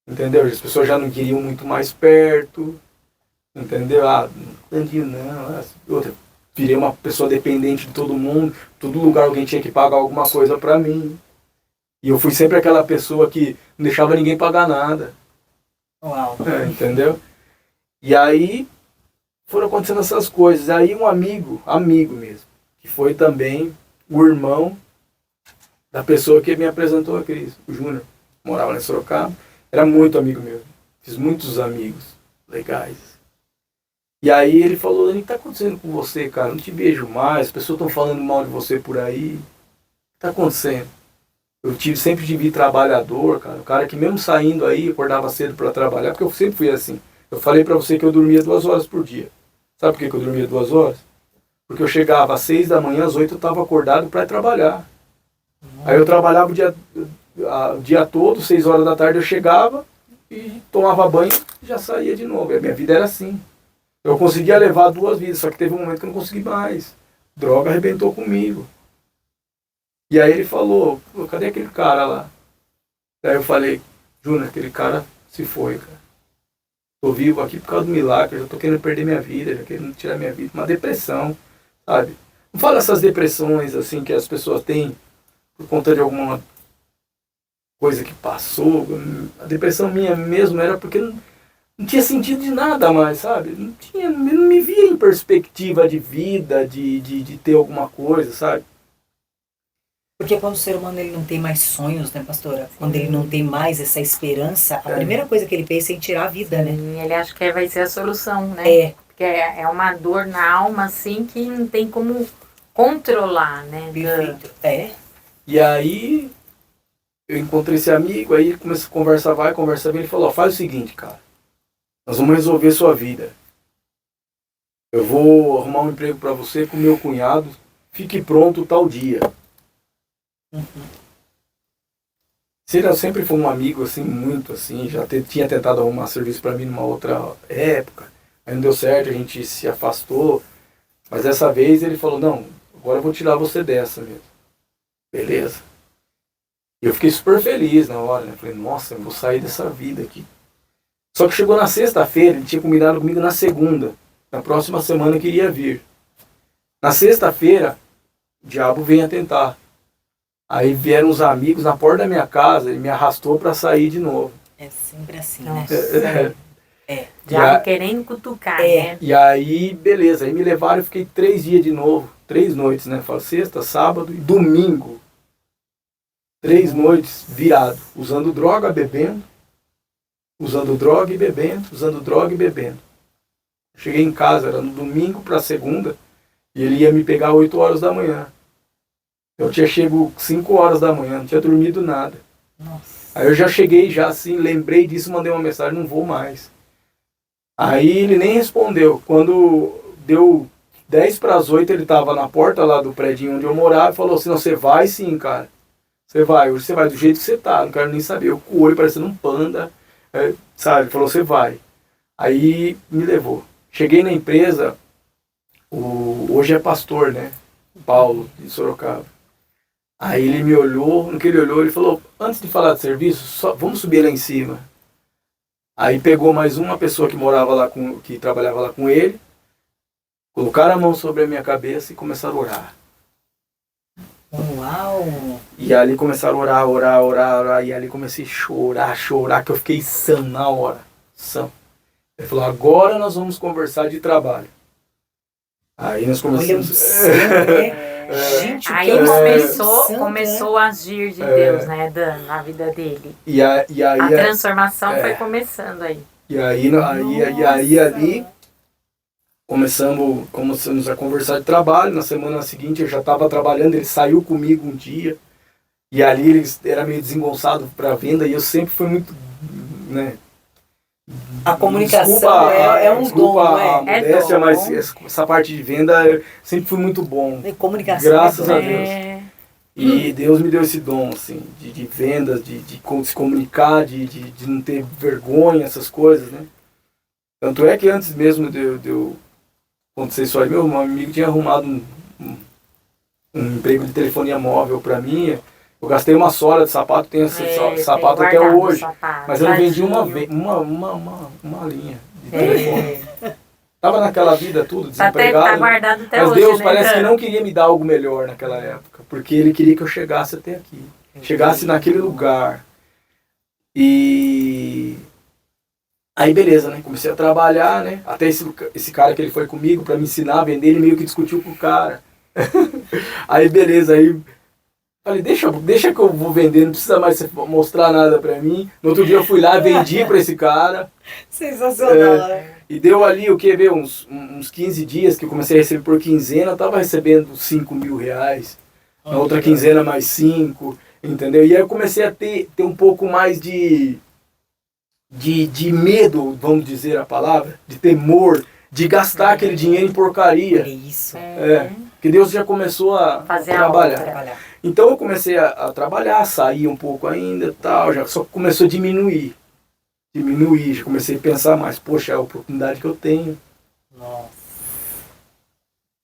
Entendeu? As pessoas já não queriam muito mais perto. Entendeu? Eu virei uma pessoa dependente de todo mundo. Todo lugar alguém tinha que pagar alguma coisa pra mim. E eu fui sempre aquela pessoa que não deixava ninguém pagar nada.
Uau.
Entendeu? E aí foram acontecendo essas coisas. Aí um amigo mesmo, que foi também o irmão da pessoa que me apresentou a Cristo, o Júnior, morava lá em Sorocaba, era muito amigo meu, fiz muitos amigos legais. E aí ele falou: o que está acontecendo com você, cara? Não te vejo mais, as pessoas estão falando mal de você por aí. O que está acontecendo? Eu sempre tive trabalhador, cara, o cara que mesmo saindo aí, acordava cedo para trabalhar, porque eu sempre fui assim. Eu falei para você que eu dormia 2 horas por dia. Sabe por que eu dormia 2 horas? Porque eu chegava às 6 da manhã, às 8 eu estava acordado para ir trabalhar. Aí eu trabalhava o dia todo, 6 horas da tarde eu chegava e tomava banho e já saía de novo. A minha vida era assim. Eu conseguia levar 2 vidas, só que teve um momento que eu não consegui mais. Droga arrebentou comigo. E aí ele falou: cadê aquele cara lá? Aí eu falei: Júnior, aquele cara se foi, cara. Tô vivo aqui por causa do milagre, eu já tô querendo perder minha vida, já querendo tirar minha vida. Uma depressão, sabe? Não fala essas depressões assim que as pessoas têm por conta de alguma coisa que passou. A depressão minha mesmo era porque não tinha sentido de nada mais, sabe? Não me via em perspectiva de vida, de ter alguma coisa, sabe?
Porque quando o ser humano ele não tem mais sonhos, né, pastora? Quando ele não tem mais essa esperança, a primeira coisa que ele pensa é em tirar a vida, né?
E ele acha que vai ser a solução, né?
É.
Porque é uma dor na alma, assim, que não tem como controlar, né?
Perfeito. É.
E aí, eu encontrei esse amigo, aí comecei a conversar, conversa bem, ele falou, ó, faz o seguinte, cara, nós vamos resolver sua vida. Eu vou arrumar um emprego para você com meu cunhado, fique pronto tal dia. Ele sempre foi um amigo, assim, muito assim, já tinha tentado arrumar serviço para mim numa outra época, aí não deu certo, a gente se afastou, mas dessa vez ele falou, não, agora eu vou tirar você dessa mesmo. Beleza. E eu fiquei super feliz na hora, né? Falei, nossa, eu vou sair dessa vida aqui. Só que chegou na sexta-feira, ele tinha combinado comigo na segunda. Na próxima semana eu queria vir. Na sexta-feira, o diabo veio a tentar. Aí vieram os amigos na porta da minha casa e me arrastou para sair de novo.
É sempre assim,
Nossa.
né?
Diabo querendo cutucar, né?
E aí, beleza. Aí me levaram e fiquei 3 dias de novo. 3 noites, né? Falo, sexta, sábado e domingo. 3 noites virado. Usando droga, bebendo. Usando droga e bebendo. Usando droga e bebendo. Cheguei em casa, era no domingo para segunda. E ele ia me pegar 8 horas da manhã. Eu tinha chego 5 horas da manhã, não tinha dormido nada.
Nossa.
Aí eu já cheguei, já assim, lembrei disso, mandei uma mensagem, não vou mais. Aí ele nem respondeu. Quando deu 10 para as 8, ele estava na porta lá do prédio onde eu morava e falou assim, não, você vai sim, cara. Você vai, hoje você vai do jeito que você tá, não quero nem saber. Eu com o olho parecendo um panda, sabe? Ele falou, você vai. Aí me levou. Cheguei na empresa, hoje é pastor, né? O Paulo, de Sorocaba. Aí ele me olhou, no que ele olhou, ele falou, antes de falar de serviço, vamos subir lá em cima. Aí pegou mais uma pessoa que morava lá, que trabalhava lá com ele, colocaram a mão sobre a minha cabeça e começaram a orar.
Uau!
E ali começaram a orar, e ali comecei a chorar, que eu fiquei sã na hora, sã. Ele falou, agora nós vamos conversar de trabalho. Aí nós começamos...
Gente,
aí começou o agir de Deus, né, Dan, na vida dele.
E aí,
a transformação foi começando aí.
E aí ali começamos a conversar de trabalho. Na semana seguinte eu já estava trabalhando, ele saiu comigo um dia. E ali ele era meio desengonçado para venda e eu sempre fui muito, né?
A comunicação é um dom, não é?
A modéstia, mas essa parte de venda eu sempre fui muito bom.
E comunicação.
Graças a Deus. E Deus me deu esse dom, assim, de vendas, de se comunicar, de não ter vergonha, essas coisas, né? Tanto é que antes mesmo de eu acontecer isso aí, meu amigo tinha arrumado um emprego de telefonia móvel para mim. Eu gastei uma sola de sapato, tenho esse sapato até hoje. Mas eu não vendi uma linha de telefone. Tava naquela vida tudo, desempregado.
Tá guardado até
mas
hoje,
Deus
né,
parece que não queria me dar algo melhor naquela época. Porque Ele queria que eu chegasse até aqui. Chegasse naquele lugar. E... aí beleza, né? Comecei a trabalhar, né? Até esse cara que ele foi comigo para me ensinar a vender, ele meio que discutiu com o cara. Aí beleza, aí... falei, deixa que eu vou vender, não precisa mais você mostrar nada pra mim. No outro dia eu fui lá, vendi pra esse cara.
Sensacional, né?
E deu ali, uns 15 dias que eu comecei a receber por quinzena, eu tava recebendo 5 mil reais. Na outra quinzena mais 5, entendeu? E aí eu comecei a ter um pouco mais de medo, vamos dizer a palavra, de temor, de gastar aquele dinheiro em porcaria.
É isso.
Porque Deus já começou a trabalhar. Então eu comecei a trabalhar, sair um pouco ainda, tal, já só começou a diminuir, já comecei a pensar mais, poxa, é a oportunidade que eu tenho.
Nossa.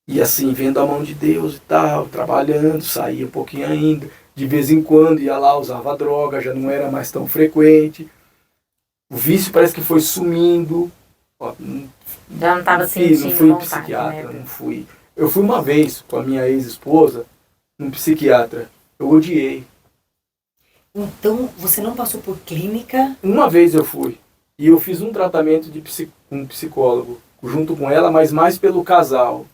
E assim, vendo a mão de Deus e tal, trabalhando, saía um pouquinho ainda, de vez em quando ia lá, usava droga, já não era mais tão frequente. O vício parece que foi sumindo. Ó,
Já não estava
não
sentindo
fui em
vontade,
psiquiatra,
né?
não fui. Eu fui uma vez com a minha ex-esposa num psiquiatra. Eu odiei.
Então, você não passou por clínica?
Uma vez eu fui. E eu fiz um tratamento de um psicólogo junto com ela, mas mais pelo casal.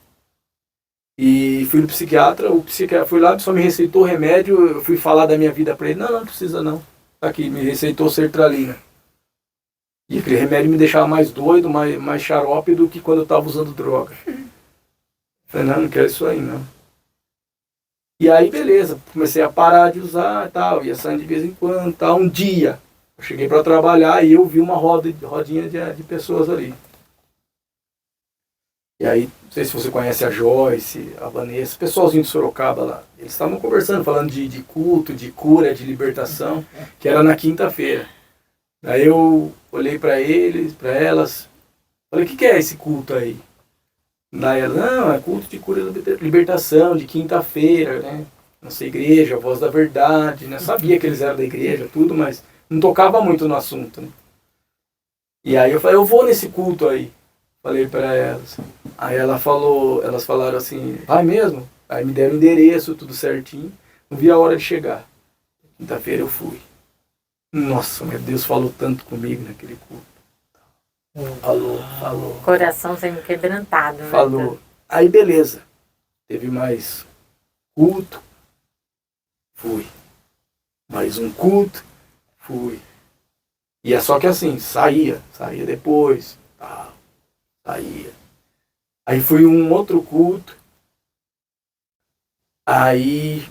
E fui no psiquiatra, o psiquiatra foi lá, só me receitou remédio, eu fui falar da minha vida para ele. Não, não precisa não. Tá aqui, me receitou sertralina. E aquele remédio me deixava mais doido, mais xarope do que quando eu estava usando droga. Falei, não, não quero isso aí não. E aí, beleza, comecei a parar de usar e tal, ia saindo de vez em quando, tal. Um dia, eu cheguei para trabalhar e eu vi uma rodinha de pessoas ali. E aí, não sei se você conhece a Joyce, a Vanessa, o pessoalzinho de Sorocaba lá. Eles estavam conversando, falando de culto, de cura, de libertação, que era na quinta-feira. Aí eu olhei para eles, para elas, falei, o que é esse culto aí? Daí ela, não, é culto de cura e libertação, de quinta-feira, né? Nossa igreja, a Voz da Verdade, né? Sabia que eles eram da igreja, tudo, mas não tocava muito no assunto, né? E aí eu falei, eu vou nesse culto aí. Falei para elas. Aí elas falaram assim, vai mesmo? Aí me deram o endereço, tudo certinho. Não vi a hora de chegar. Quinta-feira eu fui. Nossa, meu Deus falou tanto comigo naquele culto. Falou.
Coração sendo quebrantado, né?
Falou. Aí beleza. Teve mais culto. Fui. Mais um culto. Fui. E é só que assim, saía depois. Tal. Saía. Aí fui um outro culto. Aí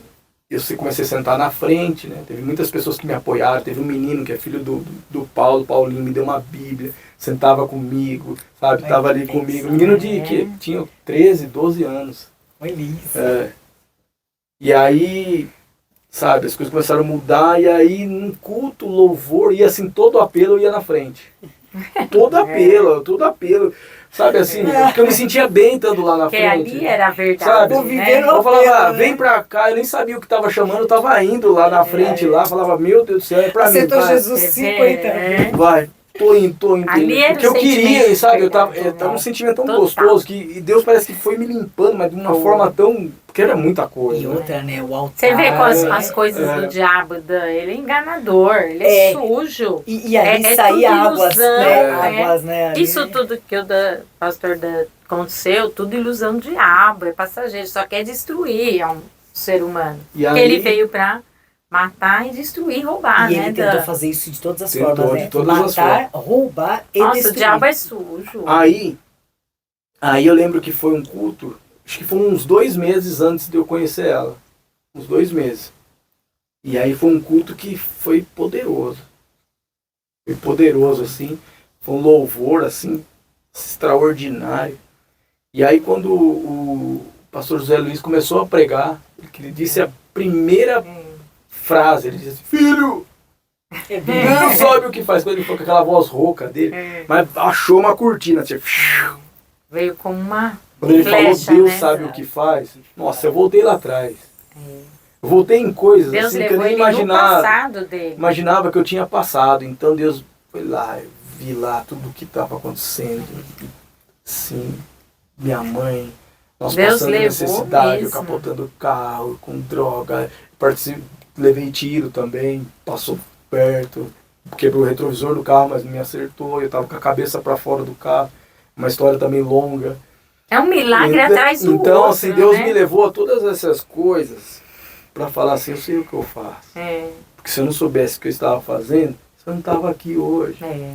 eu comecei a sentar na frente, né? Teve muitas pessoas que me apoiaram. Teve um menino que é filho do Paulinho, me deu uma Bíblia, sentava comigo, sabe? Tava ali comigo. Menino que tinha 13, 12 anos. É. E aí, sabe, as coisas começaram a mudar. E aí, num culto, louvor, ia assim, todo apelo eu ia na frente. Todo apelo. Sabe assim, porque eu me sentia bem estando lá na frente.
Porque ali era a verdade,
sabe?
né?
Eu falava, vem pra cá, eu nem sabia o que tava chamando, eu tava indo lá na frente, lá, falava, meu Deus do céu, é pra mim.
Aceitou Jesus 50 vezes.
Vai, tô indo.
Ali era
porque eu queria, sabe? Eu tava um sentimento tão
Total.
gostoso que Deus parece que foi me limpando, mas de uma forma tão. Porque era muita coisa.
E outra, né? O altar.
Você vê com as coisas do diabo, ele é enganador, ele é sujo.
E aí saía águas,
ilusão,
né? Águas, né? Ali.
Isso tudo que o pastor aconteceu, tudo ilusão do diabo, é passageiro, só quer destruir um ser humano.
E
Porque
aí,
ele veio pra matar e destruir, roubar,
E
né?
ele tentou fazer isso de todas as
Tentou,
formas, né?
de todas as
Matar, roubar e
Nossa,
destruir.
o diabo é sujo.
Aí eu lembro que foi um culto, acho que foi uns 2 meses antes de eu conhecer ela. Uns 2 meses. E aí foi um culto que foi poderoso. Foi poderoso, assim. Foi um louvor, assim, extraordinário. E aí quando o pastor José Luiz começou a pregar, ele disse a primeira frase, ele disse assim, filho, não sabe o que faz. Quando ele falou com aquela voz rouca dele, mas achou uma cortina, assim,
Veio com uma
quando ele
flecha,
falou, Deus
né?
sabe o que faz. Nossa, eu voltei lá atrás. Eu voltei em coisas
Deus
assim que eu
levou
nem
ele no passado dele.
imaginava que eu tinha passado. Então Deus foi lá, eu vi lá tudo o que estava acontecendo. Sim, minha mãe, nós
Deus
passando
levou
necessidade, eu
mesmo.
capotando o carro, com droga. Levei tiro também, passou perto, quebrou o retrovisor do carro, mas não me acertou. Eu estava com a cabeça para fora do carro. Uma história também longa.
É um milagre atrás do
Então,
outro,
assim, Deus
né?
me levou a todas essas coisas para falar assim, eu sei o que eu faço.
É,
Porque se eu não soubesse o que eu estava fazendo, eu não estava aqui hoje.
é.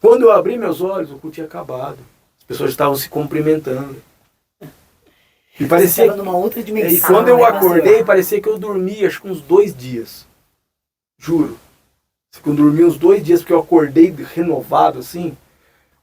Quando eu abri meus olhos, o culto tinha acabado. As pessoas estavam se cumprimentando. E parecia...
Estava numa outra dimensão.
E quando eu
né,
acordei,
pastor?
parecia que eu dormi, acho que uns 2 dias. Juro. Eu dormi uns 2 dias, porque eu acordei renovado, assim.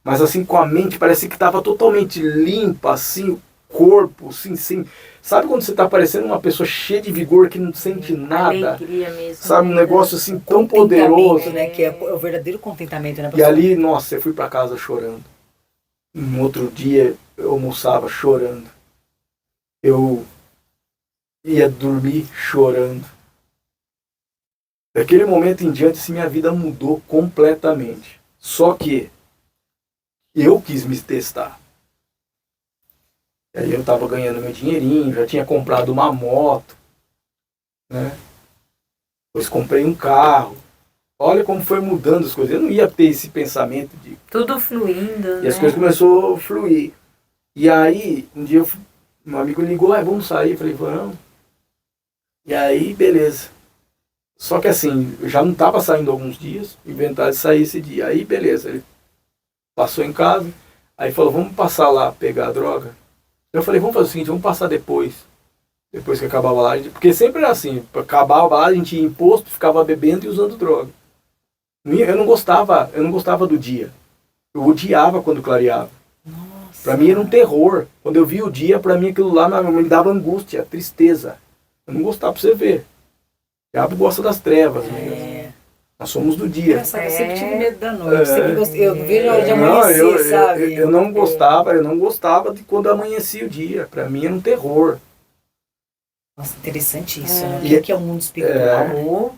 Mas assim, com a mente, parecia que estava totalmente limpa, assim, o corpo, assim, sim. Sabe quando você está parecendo uma pessoa cheia de vigor que não sente nada?
Alegria mesmo.
Sabe, um
né?
negócio assim tão
Contentamento,
poderoso.
né? Que é o verdadeiro contentamento, né,
E
pastor?
ali, nossa, eu fui para casa chorando. No outro dia, eu almoçava chorando. Eu ia dormir chorando. Daquele momento em diante, assim, minha vida mudou completamente. Só que eu quis me testar. Aí eu estava ganhando meu dinheirinho, já tinha comprado uma moto, né? Depois comprei um carro. Olha como foi mudando as coisas. Eu não ia ter esse pensamento de...
Tudo fluindo,
E as
né?
coisas começaram a fluir. E aí, um dia, um amigo ligou, vamos sair. Eu falei, vamos. E aí, beleza. Só que assim, eu já não estava saindo alguns dias, inventaram de sair esse dia. Aí, beleza. Ele passou em casa, aí falou, vamos passar lá, pegar a droga. Eu falei, vamos fazer o seguinte, vamos passar depois. Depois que acabava lá. Porque sempre era assim, acabava lá, a gente ia em posto, ficava bebendo e usando droga. Eu não gostava do dia. Eu odiava quando clareava.
Nossa.
Pra mim era um terror. Quando eu via o dia, pra mim aquilo lá me dava angústia, tristeza. Eu não gostava, pra você ver. O diabo gosta das trevas. Né? Nós somos do dia.
Engraçado, eu sempre tive medo da noite. Sempre gostei, eu não vejo a hora de amanhecer,
Não,
sabe?
eu não gostava de quando amanhecia o dia. Pra mim era um terror.
Nossa, interessante isso, né?
E-
O que é o mundo espiritual?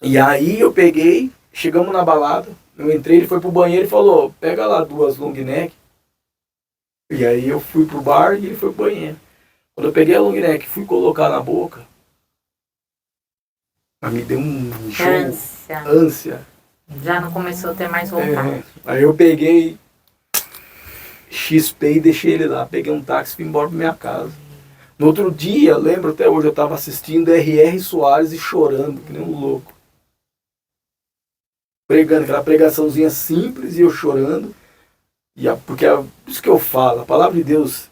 E aí eu peguei, chegamos na balada, eu entrei, ele foi pro banheiro e falou, pega lá 2 long neck. E aí eu fui pro bar e ele foi pro banheiro. Quando eu peguei a long neck e fui colocar na boca, me deu um ânsia.
Já não começou a ter mais vontade.
Aí eu peguei, chispei e deixei ele lá. Peguei um táxi e fui embora pra minha casa. No outro dia, lembro até hoje, eu estava assistindo R.R. Soares e chorando, que nem um louco. Pregando, aquela pregaçãozinha simples e eu chorando. Porque é isso que eu falo, a palavra de Deus,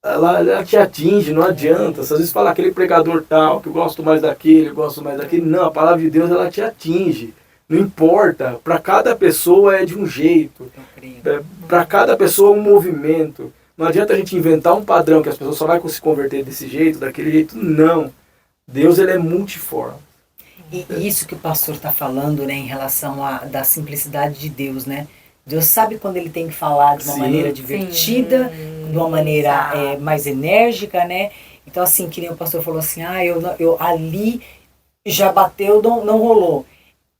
ela te atinge, não adianta. Às vezes fala aquele pregador tal, que eu gosto mais daquele, eu gosto mais daquele. Não, a palavra de Deus, ela te atinge. Não importa, para cada pessoa é de um jeito. Para cada pessoa é um movimento. Não adianta a gente inventar um padrão que as pessoas só vão se converter desse jeito, daquele jeito. Não. Deus, ele é multiforme.
E isso que o pastor está falando, né, em relação da simplicidade de Deus, né? Deus sabe quando ele tem que falar de uma maneira divertida, de uma maneira mais enérgica, né? Então, assim, que nem o pastor falou assim, eu ali já bateu, não rolou.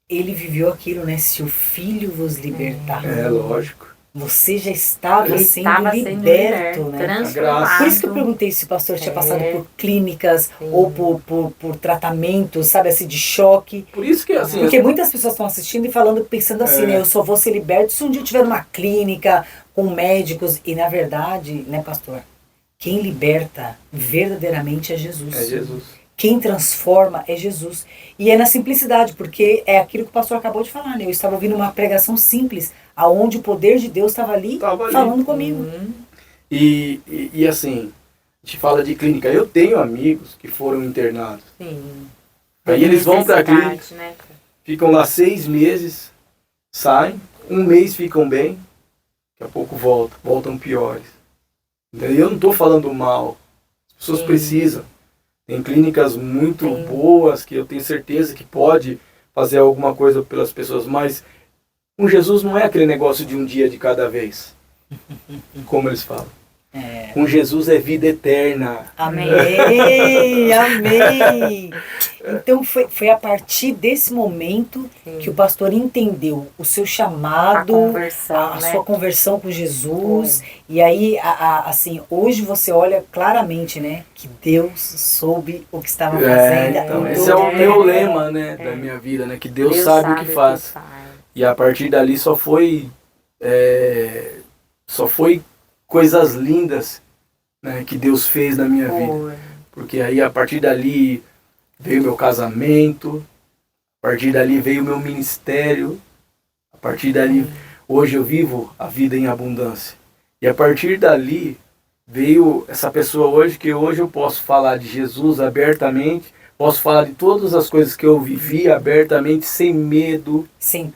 Ele viveu aquilo, né? Se o Filho vos libertar.
É, lógico.
Você já estava sendo liberto, né?
Transformado.
Por isso que eu perguntei se o pastor tinha passado por clínicas ou por tratamentos, sabe, assim, de choque.
Por isso que, assim...
Porque muitas pessoas estão assistindo e falando, pensando assim, né? Eu só vou ser liberto se um dia eu estiver numa clínica com médicos. E, na verdade, né, pastor? Quem liberta verdadeiramente é Jesus.
É Jesus.
Quem transforma é Jesus. E é na simplicidade, porque é aquilo que o pastor acabou de falar, né? Eu estava ouvindo uma pregação simples, aonde o poder de Deus estava ali falando comigo.
E assim, a gente fala de clínica. Eu tenho amigos que foram internados.
Sim.
Aí eles vão para a clínica,
né?
ficam lá 6 meses, saem, 1 mês ficam bem, daqui a pouco voltam piores. Então, eu não estou falando mal. As pessoas precisam. Tem clínicas muito boas que eu tenho certeza que pode fazer alguma coisa pelas pessoas, mas com Jesus não é aquele negócio de um dia de cada vez, como eles falam. Com Jesus é vida eterna.
Amém, amém. Então foi a partir desse momento que o pastor entendeu o seu chamado, a sua conversão com Jesus. E aí, assim, hoje você olha claramente, né, que Deus soube o que estava fazendo.
Então, esse é o meu lema, né, da minha vida, né, que Deus sabe o que faz. E a partir dali só foi coisas lindas, né, que Deus fez na minha vida. Porque aí a partir dali veio meu casamento, a partir dali veio meu ministério, a partir dali hoje eu vivo a vida em abundância. E a partir dali veio essa pessoa hoje, que hoje eu posso falar de Jesus abertamente, posso falar de todas as coisas que eu vivi abertamente, sem medo, sem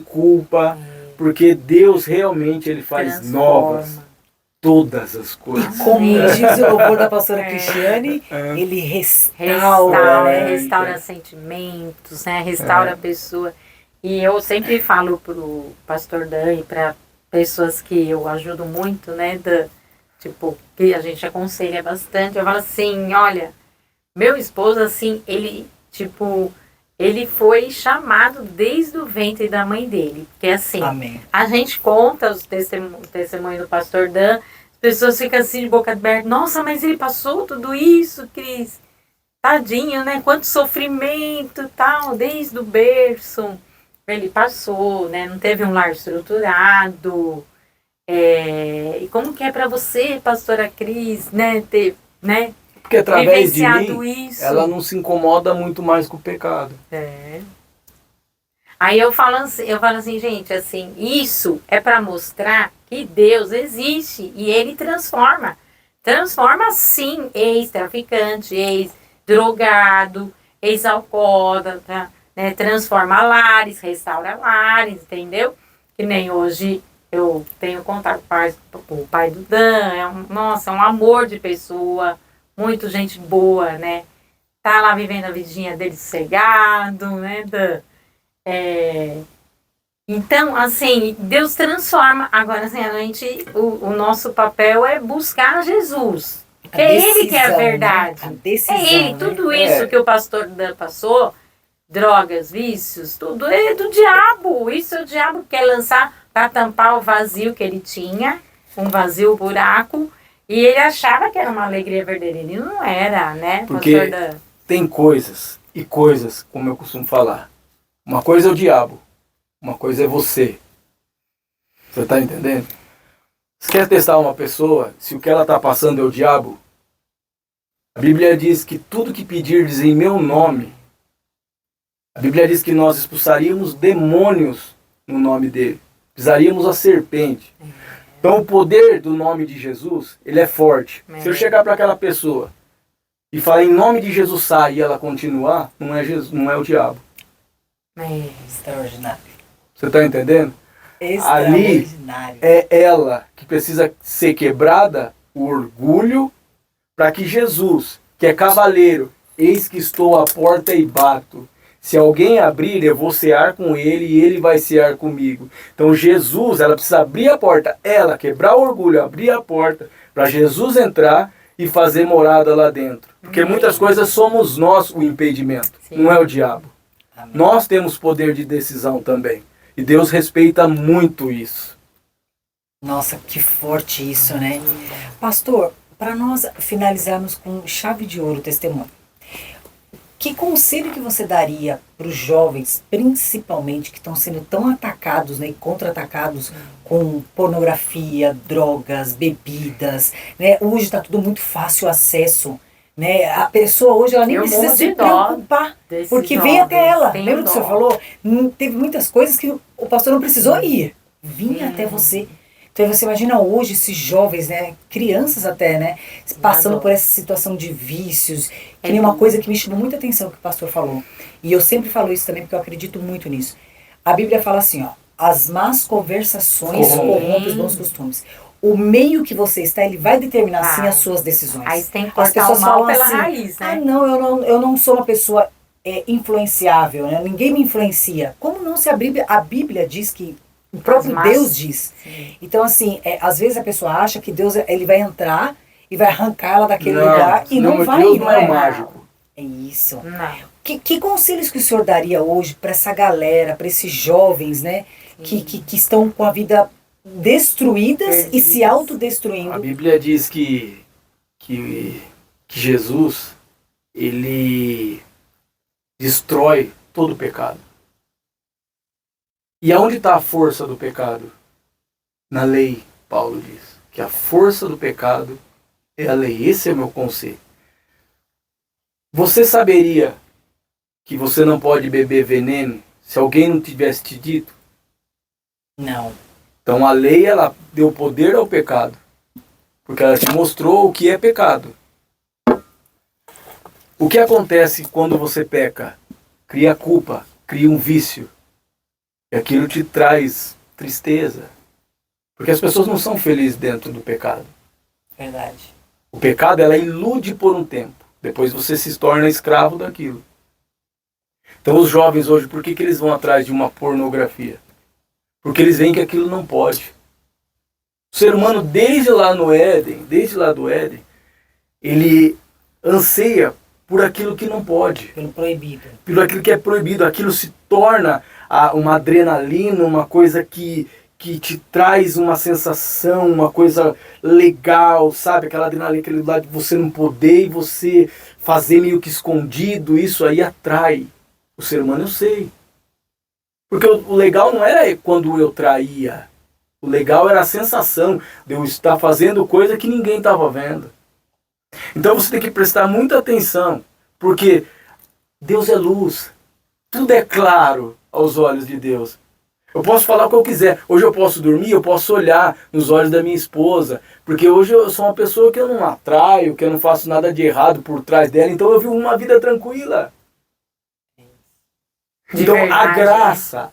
culpa, porque Deus realmente ele faz novas todas as coisas.
E como diz o louvor da pastora Cristiane, ele restaura, né?
Restaura sentimentos, né? Restaura a pessoa. E eu sempre falo pro pastor Dan e para pessoas que eu ajudo muito, né? Tipo, que a gente aconselha bastante. Eu falo assim, olha, meu esposo, assim, ele, tipo, ele foi chamado desde o ventre da mãe dele. Porque assim,
Amém.
a gente conta o testemunho do pastor Dan, as pessoas ficam assim de boca aberta, nossa, mas ele passou tudo isso, Cris. Tadinho, né? Quanto sofrimento e tal, desde o berço. Ele passou, né? Não teve um lar estruturado. E como que é para você, pastora Cris, né? Ter, né?
Porque através de
Vivenciado
mim,
isso.
ela não se incomoda muito mais com o pecado.
Aí eu falo assim, gente, assim, isso é para mostrar que Deus existe e Ele transforma. Transforma, sim, ex-traficante, ex-drogado, ex-alcoólatra, né? Transforma lares, restaura lares, entendeu? Que nem hoje eu tenho contato com o pai do Dan, nossa, é um amor de pessoa, muito gente boa, né? Tá lá vivendo a vidinha dele sossegado, né, Dan? Então, assim, Deus transforma. Agora, assim, o nosso papel é buscar Jesus. Porque é Ele que é a verdade.
Né? A decisão,
é Ele.
Né?
Tudo isso que o pastor Dan passou, drogas, vícios, tudo é do diabo. Isso o diabo quer lançar para tampar o vazio que ele tinha, um vazio, buraco, e ele achava que era uma alegria verdadeira. Ele não era, né,
Porque
pastor Dan?
tem coisas e coisas, como eu costumo falar. Uma coisa é o diabo, uma coisa é você. Você está entendendo? Você quer testar uma pessoa, se o que ela está passando é o diabo? A Bíblia diz que tudo que pedirdes em meu nome, a Bíblia diz que nós expulsaríamos demônios no nome dele, pisaríamos a serpente. Então o poder do nome de Jesus, ele é forte. Se eu chegar para aquela pessoa e falar em nome de Jesus sai e ela continuar, não é Jesus, não é o diabo.
Extraordinário.
Você está entendendo? Ali
Extraordinário.
é ela que precisa ser quebrada, o orgulho, para que Jesus, que é cavaleiro, eis que estou à porta e bato. Se alguém abrir, eu vou cear com ele e ele vai cear comigo. Então Jesus, ela precisa abrir a porta, ela quebrar o orgulho, abrir a porta, para Jesus entrar e fazer morada lá dentro. Porque muitas coisas somos nós o impedimento, não é o diabo.
Amém.
Nós temos poder de decisão também. E Deus respeita muito isso.
Nossa, que forte isso, né? Pastor, para nós finalizarmos com chave de ouro o testemunho, que conselho que você daria para os jovens, principalmente, que estão sendo tão atacados, né, e contra-atacados com pornografia, drogas, bebidas, né? Hoje está tudo muito fácil acesso, né? A pessoa hoje ela nem precisa se preocupar, porque vem até ela. Lembra que o senhor falou? Teve muitas coisas que o pastor não precisou ir, vinha até você. Então você imagina hoje esses jovens, né, crianças até, né, passando por essa situação de vícios, que nem uma coisa que me chamou muita atenção que o pastor falou. E eu sempre falo isso também porque eu acredito muito nisso. A Bíblia fala assim, ó, as más conversações corrompem os bons costumes. O meio que você está, ele vai determinar sim as suas decisões.
Aí tem que
As
cortar
pessoas
o mal
falam
pela
assim,
raiz, né?
eu não sou uma pessoa influenciável, né? Ninguém me influencia. Como não, se a Bíblia diz que o próprio Deus diz. Sim. Então, assim, às vezes a pessoa acha que Deus ele vai entrar e vai arrancar ela daquele lugar e não vai.
Deus não é mágico.
É isso.
Não.
Que conselhos que o senhor daria hoje para essa galera, para esses jovens, né, que estão com a vida destruídas e se autodestruindo?
A Bíblia diz que Jesus, ele destrói todo o pecado. E aonde está a força do pecado? Na lei, Paulo diz. Que a força do pecado é a lei. Esse é o meu conselho. Você saberia que você não pode beber veneno se alguém não tivesse te dito?
Não.
Então a lei, ela deu poder ao pecado. Porque ela te mostrou o que é pecado. O que acontece quando você peca? Cria culpa, cria um vício. E aquilo te traz tristeza. Porque as pessoas não são felizes dentro do pecado.
Verdade.
O pecado, ela ilude por um tempo. Depois você se torna escravo daquilo. Então os jovens hoje, por que eles vão atrás de uma pornografia? Porque eles veem que aquilo não pode. O ser humano, desde lá do Éden, ele anseia por aquilo que não pode.
Pelo proibido.
Pelo aquilo que é proibido. Aquilo se torna uma adrenalina, uma coisa que te traz uma sensação, uma coisa legal, sabe? Aquela adrenalina, aquele lado de você não poder e você fazer meio que escondido, isso aí atrai o ser humano, eu sei. Porque o legal não era quando eu traía. O legal era a sensação de eu estar fazendo coisa que ninguém estava vendo. Então você tem que prestar muita atenção, porque Deus é luz. Tudo é claro aos olhos de Deus. Eu posso falar o que eu quiser. Hoje eu posso dormir, eu posso olhar nos olhos da minha esposa. Porque hoje eu sou uma pessoa que eu não atraio, que eu não faço nada de errado por trás dela. Então eu vivo uma vida tranquila. Então a graça,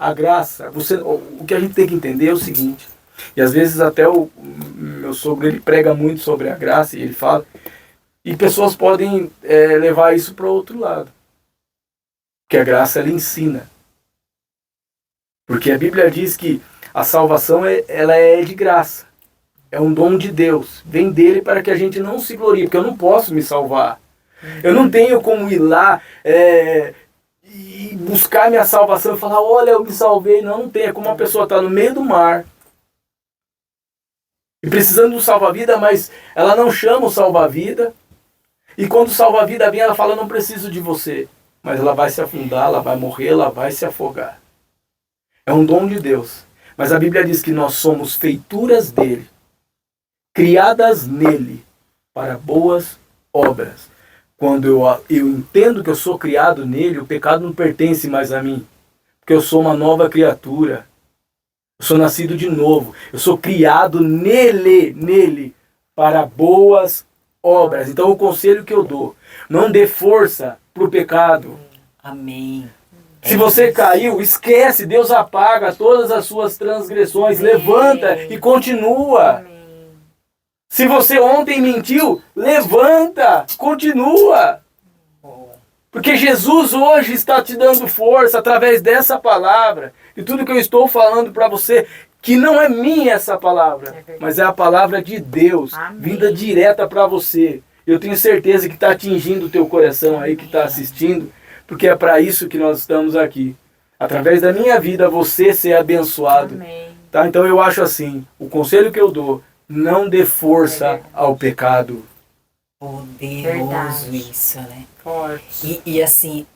o que a gente tem que entender é o seguinte. E às vezes até o meu sogro, ele prega muito sobre a graça e ele fala. E pessoas podem levar isso para outro lado. Porque a graça, ela ensina. Porque a Bíblia diz que a salvação ela é de graça. É um dom de Deus. Vem dele para que a gente não se glorie. Porque eu não posso me salvar. Eu não tenho como ir lá e buscar minha salvação e falar, olha, eu me salvei. Não tem. É como uma pessoa está no meio do mar e precisando de um salva-vida, mas ela não chama o salva-vida. E quando o salva-vida vem, ela fala, eu não preciso de você. Mas ela vai se afundar, ela vai morrer, ela vai se afogar. É um dom de Deus. Mas a Bíblia diz que nós somos feituras dele, criadas nele, para boas obras. Quando eu entendo que eu sou criado nele, o pecado não pertence mais a mim. Porque eu sou uma nova criatura. Eu sou nascido de novo. Eu sou criado nele, para boas obras. Então o conselho que eu dou, não dê força para o pecado.
Amém.
Se você caiu, esquece, Deus apaga todas as suas transgressões, levanta e continua. Se você ontem mentiu, levanta, continua. Porque Jesus hoje está te dando força através dessa palavra. E tudo que eu estou falando para você, que não é minha essa palavra, mas é a palavra de Deus, vinda direta para você. Eu tenho certeza que está atingindo o teu coração aí, que está assistindo. Porque é para isso que nós estamos aqui. Através da minha vida, você ser abençoado.
Amém.
Tá? Então eu acho assim, o conselho que eu dou, não dê força ao pecado.
Poderoso isso, né?
Forte.
E assim,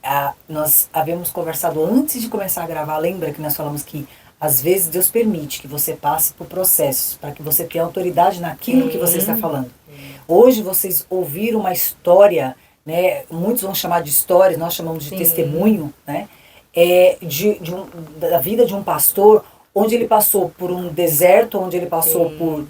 nós havíamos conversado antes de começar a gravar, lembra que nós falamos que às vezes Deus permite que você passe por processos, para que você tenha autoridade naquilo que você está falando. Hoje vocês ouviram uma história, né, muitos vão chamar de história, nós chamamos de testemunho, né, da vida de um pastor, onde ele passou por um deserto, onde ele passou por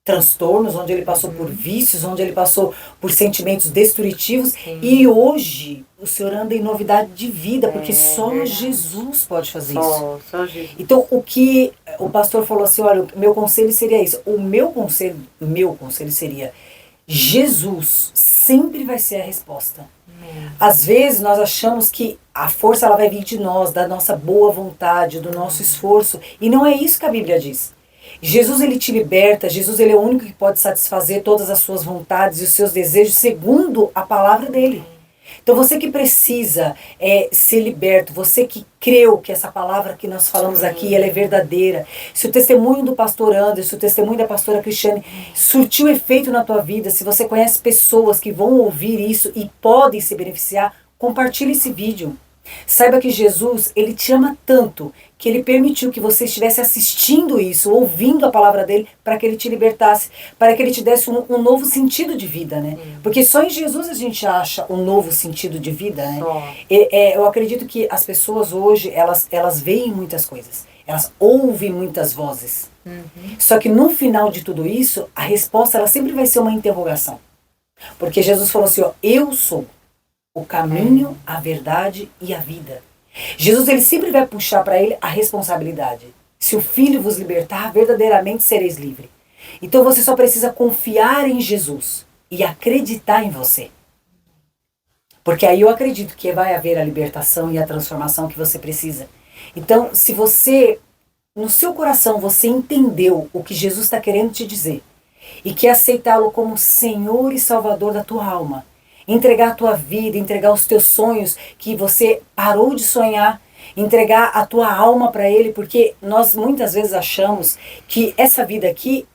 transtornos, onde ele passou por vícios, onde ele passou por sentimentos destrutivos, e hoje o senhor anda em novidade de vida, porque só Jesus pode fazer isso.
Só Jesus.
Então o que o pastor falou assim, olha, o meu conselho seria isso, o meu conselho seria, Jesus sempre vai ser a resposta. Às vezes nós achamos que a força ela vai vir de nós, da nossa boa vontade, do nosso esforço. E não é isso que a Bíblia diz. Jesus ele te liberta, Jesus ele é o único que pode satisfazer todas as suas vontades e os seus desejos segundo a palavra dele. Então você que precisa ser liberto, você que creu que essa palavra que nós falamos aqui ela é verdadeira, se o testemunho do pastor Anderson, se o testemunho da pastora Cristiane surtiu efeito na tua vida, se você conhece pessoas que vão ouvir isso e podem se beneficiar, compartilhe esse vídeo. Saiba que Jesus, ele te ama tanto que ele permitiu que você estivesse assistindo isso, ouvindo a palavra dele, para que ele te libertasse, para que ele te desse um novo sentido de vida, né? Porque só em Jesus a gente acha um novo sentido de vida, né? Eu acredito que as pessoas hoje, elas veem muitas coisas, elas ouvem muitas vozes. Só que no final de tudo isso, a resposta ela sempre vai ser uma interrogação. Porque Jesus falou assim, ó, eu sou o caminho, a verdade e a vida. Jesus ele sempre vai puxar para ele a responsabilidade. Se o Filho vos libertar, verdadeiramente sereis livres. Então você só precisa confiar em Jesus e acreditar em você. Porque aí eu acredito que vai haver a libertação e a transformação que você precisa. Então, se você, no seu coração, você entendeu o que Jesus está querendo te dizer e quer aceitá-lo como Senhor e Salvador da tua alma, entregar a tua vida, entregar os teus sonhos que você parou de sonhar, entregar a tua alma para Ele, porque nós muitas vezes achamos que essa vida aqui,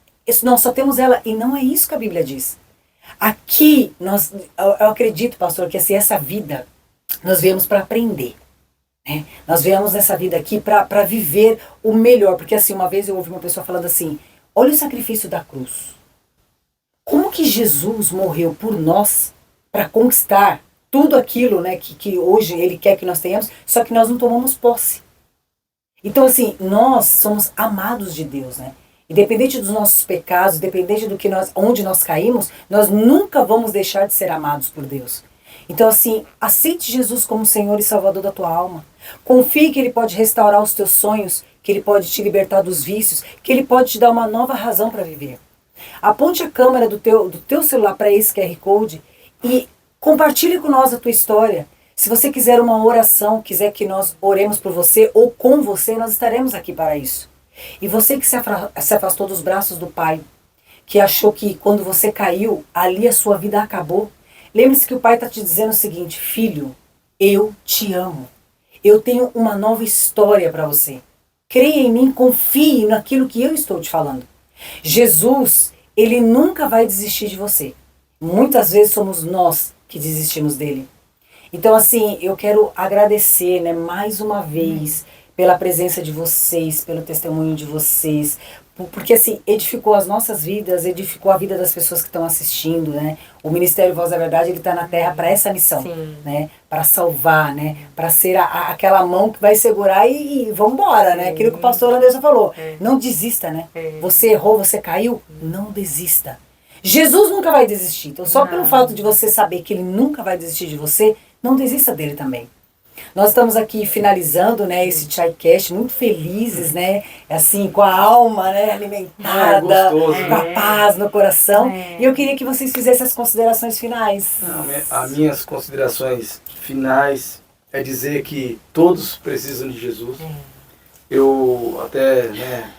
nós só temos ela, e não é isso que a Bíblia diz. Aqui, eu acredito, pastor, que assim, essa vida, nós viemos para aprender. Né? Nós viemos nessa vida aqui para viver o melhor, porque assim, uma vez eu ouvi uma pessoa falando assim, olha o sacrifício da cruz. Como que Jesus morreu por nós para conquistar tudo aquilo, né, que hoje Ele quer que nós tenhamos, só que nós não tomamos posse. Então assim, nós somos amados de Deus, né? Independente dos nossos pecados, independente do que onde nós caímos, nós nunca vamos deixar de ser amados por Deus. Então assim, aceite Jesus como Senhor e Salvador da tua alma. Confie que Ele pode restaurar os teus sonhos, que Ele pode te libertar dos vícios, que Ele pode te dar uma nova razão para viver. Aponte a câmera do teu celular para esse QR Code e compartilhe com nós a tua história. Se você quiser uma oração, quiser que nós oremos por você ou com você, nós estaremos aqui para isso. E você que se afastou dos braços do Pai, que achou que quando você caiu, ali a sua vida acabou, lembre-se que o Pai está te dizendo o seguinte, filho, eu te amo. Eu tenho uma nova história para você. Creia em mim, confie naquilo que eu estou te falando. Jesus, Ele nunca vai desistir de você. Muitas vezes somos nós que desistimos dele. Então assim, eu quero agradecer, né, mais uma vez pela presença de vocês, pelo testemunho de vocês, porque assim, edificou as nossas vidas, edificou a vida das pessoas que estão assistindo, né? O Ministério Voz da Verdade, ele está na Terra para essa missão, né? Para salvar, né? Para ser aquela mão que vai segurar e vamos embora, né? Aquilo que o pastor Anderson falou, não desista, né? Você errou, você caiu, não desista. Jesus nunca vai desistir, então só pelo fato de você saber que Ele nunca vai desistir de você, não desista dele também. Nós estamos aqui finalizando, né, esse Chaycast, muito felizes, né, assim, com a alma, né, alimentada,
gostoso,
com a paz no coração. E eu queria que vocês fizessem as considerações finais.
As minhas considerações finais é dizer que todos precisam de Jesus. Eu até, né,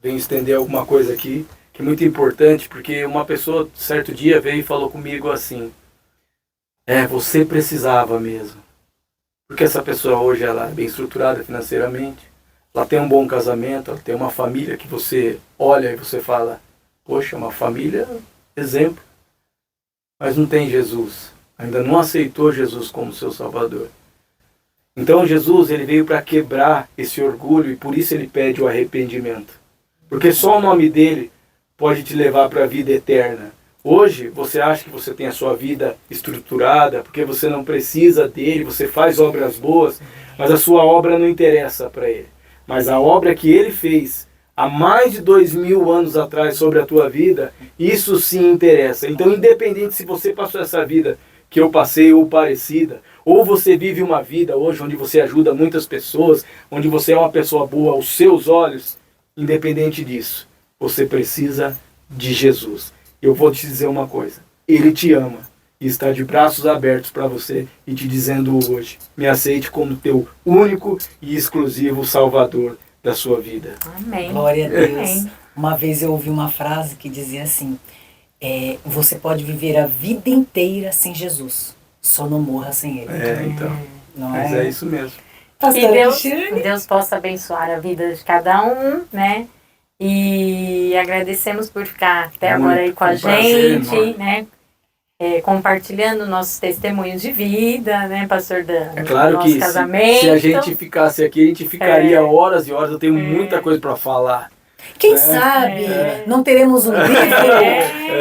venho estender alguma coisa aqui, que é muito importante, porque uma pessoa, certo dia, veio e falou comigo assim, você precisava mesmo. Porque essa pessoa hoje ela é bem estruturada financeiramente, ela tem um bom casamento, ela tem uma família que você olha e você fala, poxa, uma família exemplo, mas não tem Jesus, ainda não aceitou Jesus como seu Salvador. Então Jesus, ele veio para quebrar esse orgulho e por isso ele pede o arrependimento. Porque só o nome dele pode te levar para a vida eterna. Hoje, você acha que você tem a sua vida estruturada, porque você não precisa dele, você faz obras boas, mas a sua obra não interessa para ele. Mas a obra que ele fez há mais de 2000 anos atrás sobre a tua vida, isso sim interessa. Então, independente se você passou essa vida que eu passei ou parecida, ou você vive uma vida hoje onde você ajuda muitas pessoas, onde você é uma pessoa boa aos seus olhos, independente disso, você precisa de Jesus. Eu vou te dizer uma coisa, Ele te ama e está de braços abertos para você e te dizendo hoje, me aceite como teu único e exclusivo Salvador da sua vida.
Amém.
Glória a Deus.
Amém.
Uma vez eu ouvi uma frase que dizia assim, você pode viver a vida inteira sem Jesus, só não morra sem Ele.
Então,
Não
mas é isso mesmo.
Pastora
Que
Cristiane?
Deus possa abençoar a vida de cada um, né? E agradecemos por ficar até agora aí com a gente, né? Compartilhando nossos testemunhos de vida, né, pastor Dan?
É claro
nosso
que
casamento.
se a gente ficasse aqui, a gente ficaria horas e horas. Eu tenho muita coisa para falar.
Quem sabe não teremos um livro,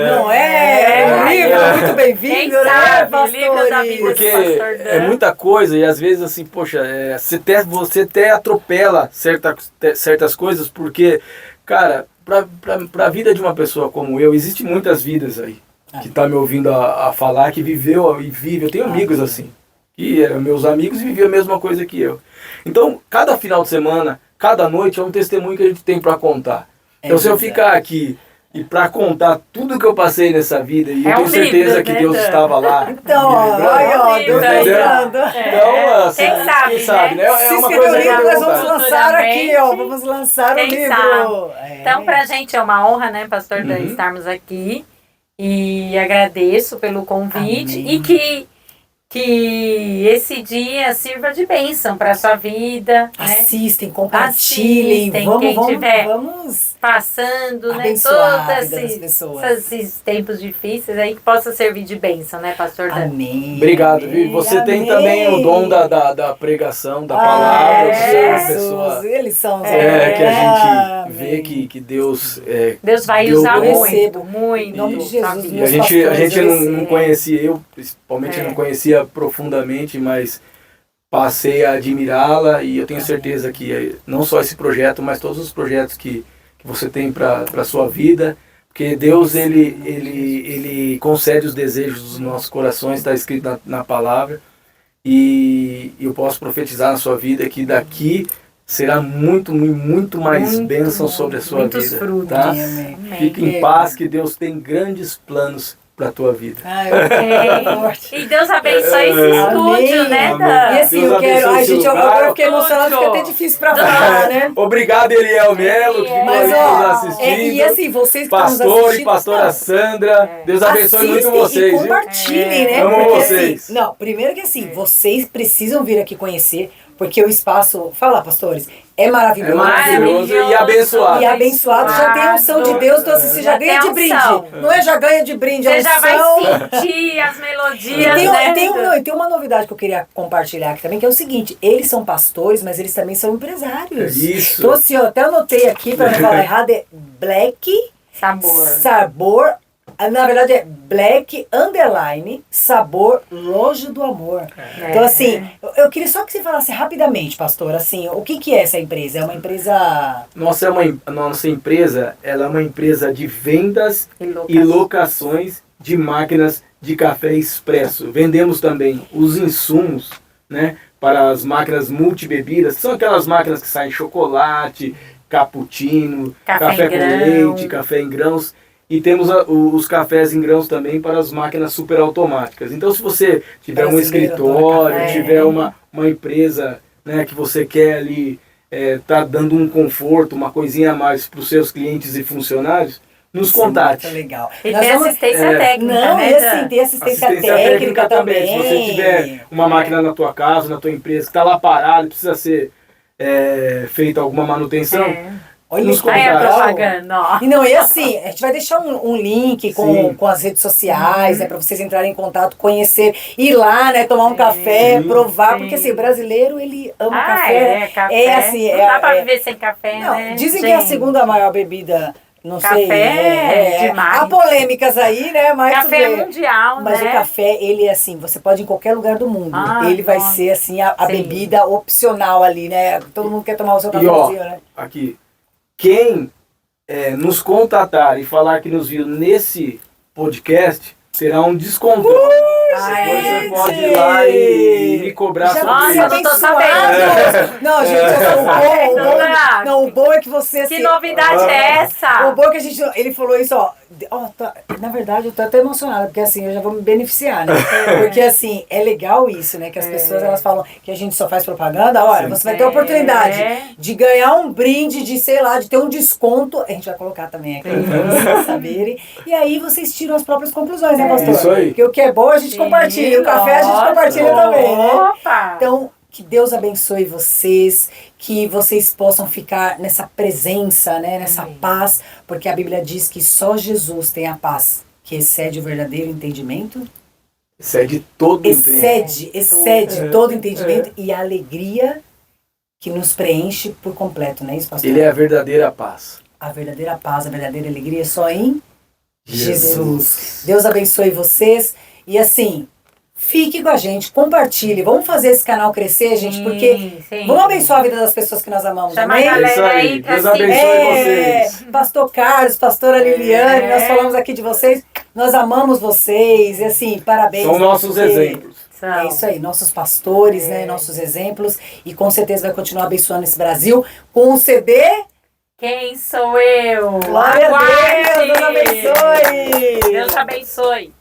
não
É.
Um livro muito bem-vindo,
Quem
né,
sabe, livro da vida.
Porque
Pastor Dan.
é muita coisa e às vezes assim, poxa, você até atropela certas coisas porque, cara, pra vida de uma pessoa como eu, existe muitas vidas aí que tá me ouvindo a falar, que viveu e vive. Eu tenho amigos assim, que eram meus amigos e viviam a mesma coisa que eu. Então, cada final de semana, cada noite é um testemunho que a gente tem para contar. Então, se eu ficar aqui e para contar tudo que eu passei nessa vida, e eu tenho certeza
livro,
que
né,
Deus
Dan?
estava lá.
Então,
me lembrando.
ó,
Deus
Deus
Entendeu?
lembrando.
Então, assim,
Quem sabe,
Se
né? É uma
inscreveu
coisa
no
que
livro,
eu
nós
vou
vamos
contar.
lançar aqui, ó. Vamos lançar o
Quem
livro.
sabe? Então, pra gente é uma honra, né, pastor Dan, estarmos aqui. E agradeço pelo convite.
Amém.
E que esse dia sirva de bênção para a sua vida, né?
Assistem, compartilhem,
Assistem,
vamos,
quem
vamos,
tiver
vamos
passando, né?
abençoar a
Todos
vida das pessoas.
esses tempos difíceis aí que possa servir de bênção, né, pastor Dan?
Amém.
Obrigado,
amém,
Vi. Você tem
amém.
também o dom da pregação, da palavra, de ser uma
Jesus,
pessoa
eles são os
que a
Amém.
gente vê que Deus
Deus vai
deu
usar
bem.
muito, muito.
Em nome de Jesus,
sua vida.
E a
Meus
gente
pastores, eu
não
recebo.
conhecia, eu principalmente não conhecia profundamente, mas passei a admirá-la e eu tenho certeza que não só esse projeto, mas todos os projetos que você tem para a sua vida, porque Deus ele concede os desejos dos nossos corações, está escrito na palavra, e eu posso profetizar na sua vida que daqui será muito mais bênção sobre a sua
muitos
vida.
frutos.
Tá?
Amém.
Fique em paz, que Deus tem grandes planos para a tua vida.
Ah, eu quero forte.
E Deus abençoe esse estúdio, né,
Amém.
Dan?
E assim,
Deus
eu quero.
abençoe
Ai,
esse
gente,
lugar.
eu fiquei emocionada, fica até difícil pra falar, né?
Obrigado, Eliel Melo, que ficou
Mas,
aí nos
ó,
assistindo.
e assim, vocês que
Pastor
estão nos assistindo,
e pastora
não,
Sandra, Deus abençoe muito
assistem
vocês,
e
viu?
compartilhem, né?
Amo
Porque
vocês.
assim, não, primeiro que assim, vocês precisam vir aqui conhecer, porque o espaço, fala, pastores, é maravilhoso.
É maravilhoso e abençoado.
E abençoado, já tem a unção de Deus, então assim, você já
Já
ganha
tem
de brinde.
unção.
Não é já ganha de brinde, a
Você já vai
unção.
sentir as melodias,
E tem,
né?
e tem uma novidade que eu queria compartilhar aqui também, que é o seguinte, eles são pastores, mas eles também são empresários.
Isso.
Então assim, eu até anotei aqui, para não falar errado, é Black Sabor, na verdade é Black _ Sabor Loja do Amor. Então assim, eu queria só que você falasse rapidamente, pastor, assim, o que é essa empresa? É uma empresa...
A nossa empresa, ela é uma empresa de vendas e locações de máquinas de café expresso. Vendemos também os insumos, né, para as máquinas multibebidas, que são aquelas máquinas que saem chocolate, cappuccino, café com leite, café em grãos. E temos os cafés em grãos também para as máquinas superautomáticas. Então, se você tiver um escritório, tiver uma empresa, né, que você quer ali tá dando um conforto, uma coisinha a mais para os seus clientes e funcionários, nos contate.
Muito legal.
E tem assistência técnica,
não,
né?
E assim, tem assistência técnica também.
Se você tiver uma máquina na tua casa, na tua empresa, que está lá parada, precisa ser feita alguma manutenção,
Olha
nos
Aí a
contate.
propaganda, ó.
E não, e assim, a gente vai deixar um link com as redes sociais, né, para vocês entrarem em contato, conhecer, ir lá, né, tomar um café, provar, porque assim, o brasileiro, ele ama café.
Café.
É assim,
não dá pra viver sem café,
não,
né?
dizem que é a segunda maior bebida, não sei.
Café demais.
Há polêmicas aí, né, mas
Café
tudo bem.
mundial,
Mas
né?
o café, ele é assim, você pode ir em qualquer lugar do mundo. Ele vai ser assim, a bebida opcional ali, né? Todo mundo quer tomar o seu cafezinho, né?
Aqui, quem nos contatar e falar que nos viu nesse podcast, terá um desconto. Você pode ir lá e me cobrar sobre
Nossa,
isso.
eu não tô sabendo.
Não, gente, o bom é que você...
Que
assim,
novidade é essa?
O bom é que a gente... Ele falou isso, ó. Na verdade, eu tô até emocionada, porque assim, eu já vou me beneficiar, né? Porque assim, é legal isso, né? Que as pessoas, elas falam que a gente só faz propaganda. Olha, você vai ter a oportunidade de ganhar um brinde, de, sei lá, de ter um desconto. A gente vai colocar também aqui, pra vocês saberem. E aí vocês tiram as próprias conclusões, né, pastor?
Isso aí.
Porque o que é bom a gente compartilha. O café a gente compartilha também, né?
Opa!
Então, que Deus abençoe vocês, que vocês possam ficar nessa presença, né, nessa paz, porque a Bíblia diz que só Jesus tem a paz, que excede o verdadeiro entendimento.
Excede todo entendimento.
Excede todo entendimento e a alegria que nos preenche por completo, não é isso, pastor?
Ele é a verdadeira paz.
A verdadeira paz, a verdadeira alegria é só em Jesus. Deus abençoe vocês e assim... Fique com a gente, compartilhe, vamos fazer esse canal crescer, gente, porque vamos abençoar a vida das pessoas que nós amamos,
Chama
amém?
a galera aí pra
Deus abençoe vocês.
Pastor Carlos, pastora Liliane, nós falamos aqui de vocês, nós amamos vocês, e assim, parabéns.
São nossos exemplos.
É isso aí, nossos pastores, né, nossos exemplos, e com certeza vai continuar abençoando esse Brasil com o CD...
Quem sou eu?
Glória a Deus, Deus
Aguarde!
abençoe!
Deus abençoe!